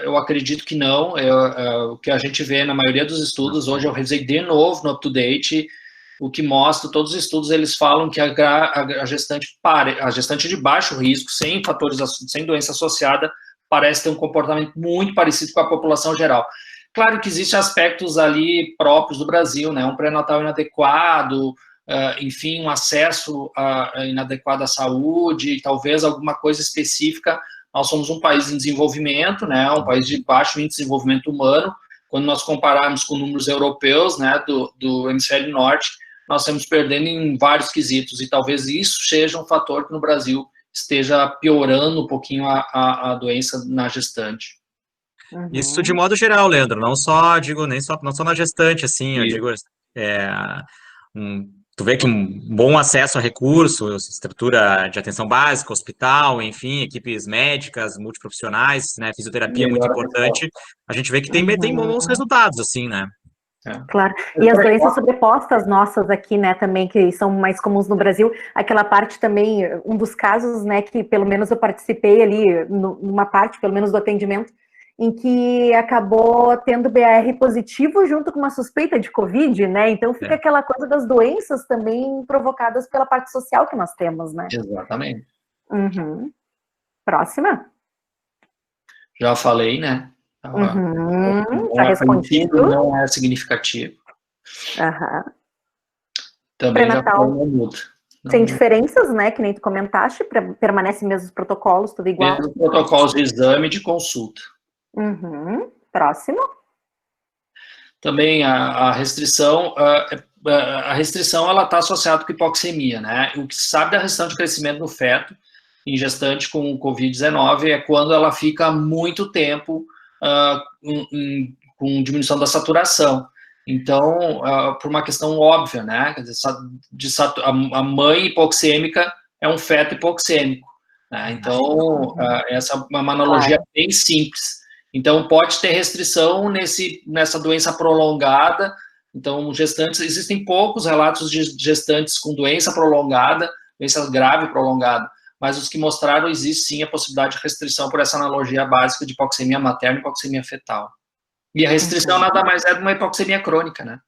eu acredito que não, o que a gente vê na maioria dos estudos, hoje eu revisei de novo no UpToDate, o que mostra, todos os estudos, eles falam que a gestante de baixo risco, sem doença associada, parece ter um comportamento muito parecido com a população geral. Claro que existem aspectos ali próprios do Brasil, né, um pré-natal inadequado, enfim, um acesso inadequado à saúde, talvez alguma coisa específica. Nós somos um país em desenvolvimento, né, um país de baixo índice de desenvolvimento humano, quando nós compararmos com números europeus, né, do hemisfério norte, nós estamos perdendo em vários quesitos, e talvez isso seja um fator que no Brasil esteja piorando um pouquinho a doença na gestante. Isso de modo geral, Leandro, não só na gestante, assim, eu digo, tu vê que um bom acesso a recursos, estrutura de atenção básica, hospital, enfim, equipes médicas, multiprofissionais, né, fisioterapia é muito importante, a gente vê que tem bons resultados, assim, né? Claro, e as doenças sobrepostas nossas aqui, né, também, que são mais comuns no Brasil, aquela parte também, um dos casos, né, que pelo menos eu participei ali, numa parte, pelo menos do atendimento, em que acabou tendo BR positivo junto com uma suspeita de Covid, né, então fica aquela coisa das doenças também provocadas pela parte social que nós temos, né. Exatamente. Próxima. Já falei, né, Já respondido. Não é significativo. Também pré-natal não muda. Tem diferenças, né, que nem tu comentaste, permanecem mesmo os protocolos, tudo igual? Mesmo protocolos de exame e de consulta. Próximo. Também a restrição, ela está associada com hipoxemia, né? O que se sabe da restrição de crescimento no feto, em gestante com Covid-19, é quando ela fica muito tempo com diminuição da saturação. Então, por uma questão óbvia, né? Quer dizer, a mãe hipoxêmica é um feto hipoxêmico, né? Então, essa é uma analogia bem simples. Então, pode ter restrição nessa doença prolongada. Então, gestantes, existem poucos relatos de gestantes com doença prolongada, doença grave prolongada, mas os que mostraram, existe sim a possibilidade de restrição por essa analogia básica de hipoxemia materna e hipoxemia fetal. E a restrição nada mais é de uma hipoxemia crônica, né?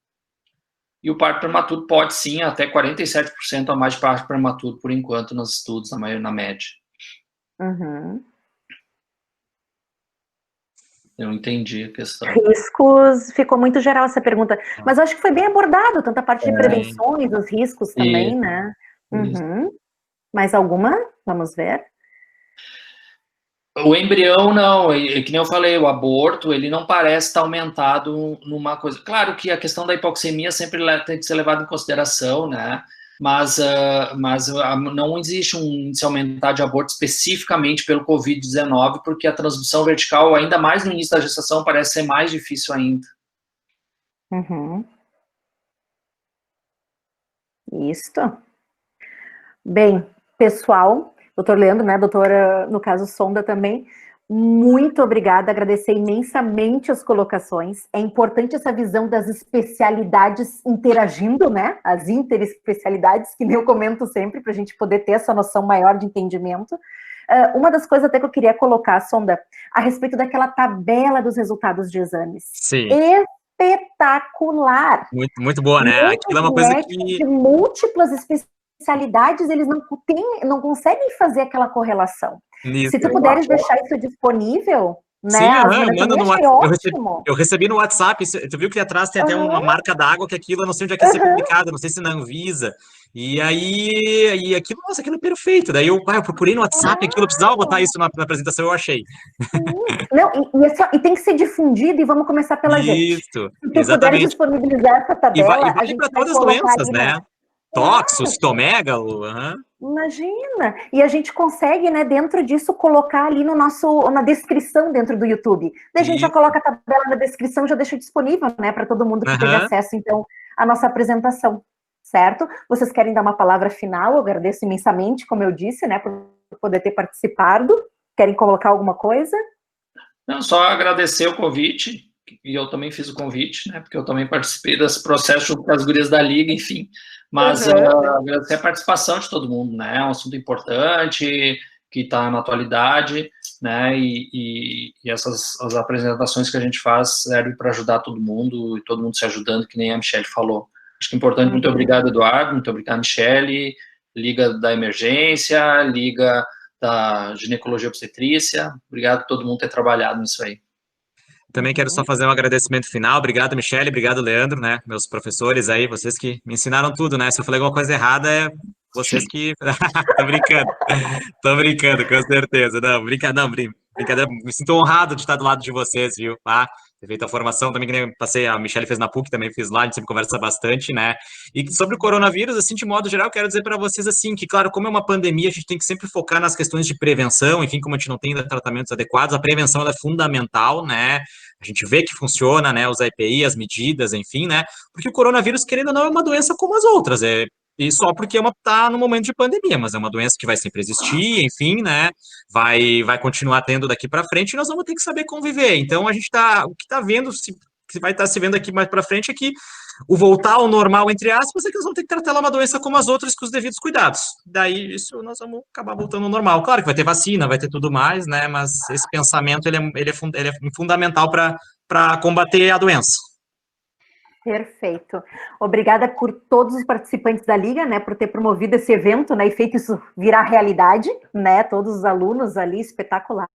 E o parto prematuro pode sim, até 47% a mais de parto prematuro, por enquanto, nos estudos, na média. Eu entendi a questão. Riscos, ficou muito geral essa pergunta, mas eu acho que foi bem abordado, tanto a parte de prevenções, os riscos também, né? Mais alguma? Vamos ver. O embrião, não, que nem eu falei, o aborto, ele não parece estar aumentado numa coisa. Claro que a questão da hipoxemia sempre tem que ser levada em consideração, né? Mas não existe um índice aumentado de aborto especificamente pelo Covid-19, porque a transmissão vertical, ainda mais no início da gestação, parece ser mais difícil ainda. Isso. Bem, pessoal, doutor Leandro, né, doutora, no caso, Sonda também, muito obrigada, agradecer imensamente as colocações. É importante essa visão das especialidades interagindo, né, as interespecialidades, que nem eu comento sempre, para a gente poder ter essa noção maior de entendimento. Uma das coisas até que eu queria colocar, Sonda, a respeito daquela tabela dos resultados de exames. Sim. Espetacular! Muito, muito boa, né? Aquilo é uma coisa que... De múltiplas especialidades, eles não conseguem fazer aquela correlação. Isso, se tu puderes deixar isso disponível, né? Sim, manda no WhatsApp. Ótimo. Eu recebi no WhatsApp, tu viu que atrás tem até uma marca d'água, que aquilo eu não sei onde é que ia ser publicado, não sei se na Anvisa. E aí, aquilo, nossa, aquilo é perfeito. Daí eu procurei no WhatsApp aquilo, eu precisava botar isso na apresentação, eu achei. Não, e tem que ser difundido, e vamos começar pela gente. Se tu puderes disponibilizar essa tabela, e vale para todas as doenças, né? Tóxico, citomegalo, Imagina! E a gente consegue, né, dentro disso, colocar ali na descrição dentro do YouTube. Daí a gente já coloca a tabela na descrição, já deixa disponível, né, para todo mundo que teve acesso, então, à nossa apresentação, certo? Vocês querem dar uma palavra final? Eu agradeço imensamente, como eu disse, né, por poder ter participado. Querem colocar alguma coisa? Não, só agradecer o convite, e eu também fiz o convite, né, porque eu também participei desse processo junto com as gurias da Liga, enfim. Mas agradecer a participação de todo mundo, né? É um assunto importante, que está na atualidade, né? E as apresentações que a gente faz servem para ajudar todo mundo, e todo mundo se ajudando, que nem a Michelle falou. Acho que é importante. Muito obrigado, Eduardo, muito obrigado, Michelle, Liga da Emergência, Liga da Ginecologia e Obstetrícia. Obrigado a todo mundo ter trabalhado nisso aí. Também quero só fazer um agradecimento final. Obrigado, Michelle. Obrigado, Leandro, né? Meus professores aí, vocês que me ensinaram tudo, né? Se eu falei alguma coisa errada, é vocês que... Tô brincando. Tô brincando, com certeza. Não, brincadeira. Me sinto honrado de estar do lado de vocês, viu? Ter feito a formação também, que nem passei, a Michelle fez na PUC, também fiz lá, a gente sempre conversa bastante, né? E sobre o coronavírus, assim, de modo geral, eu quero dizer para vocês, assim, que, claro, como é uma pandemia, a gente tem que sempre focar nas questões de prevenção, enfim, como a gente não tem ainda tratamentos adequados, a prevenção ela é fundamental, né? A gente vê que funciona, né? Os EPI, as medidas, enfim, né? Porque o coronavírus, querendo ou não, é uma doença como as outras, e só porque tá no momento de pandemia, mas é uma doença que vai sempre existir, enfim, né? Vai continuar tendo daqui para frente e nós vamos ter que saber conviver. Então, o que está vendo, que vai estar se vendo aqui mais para frente é que o voltar ao normal, entre aspas, é que nós vamos ter que tratar ela uma doença como as outras, com os devidos cuidados. Daí, isso nós vamos acabar voltando ao normal. Claro que vai ter vacina, vai ter tudo mais, né? Mas esse pensamento, ele é fundamental para combater a doença. Perfeito. Obrigada por todos os participantes da Liga, né, por ter promovido esse evento, né, e feito isso virar realidade, né, todos os alunos ali, espetacular.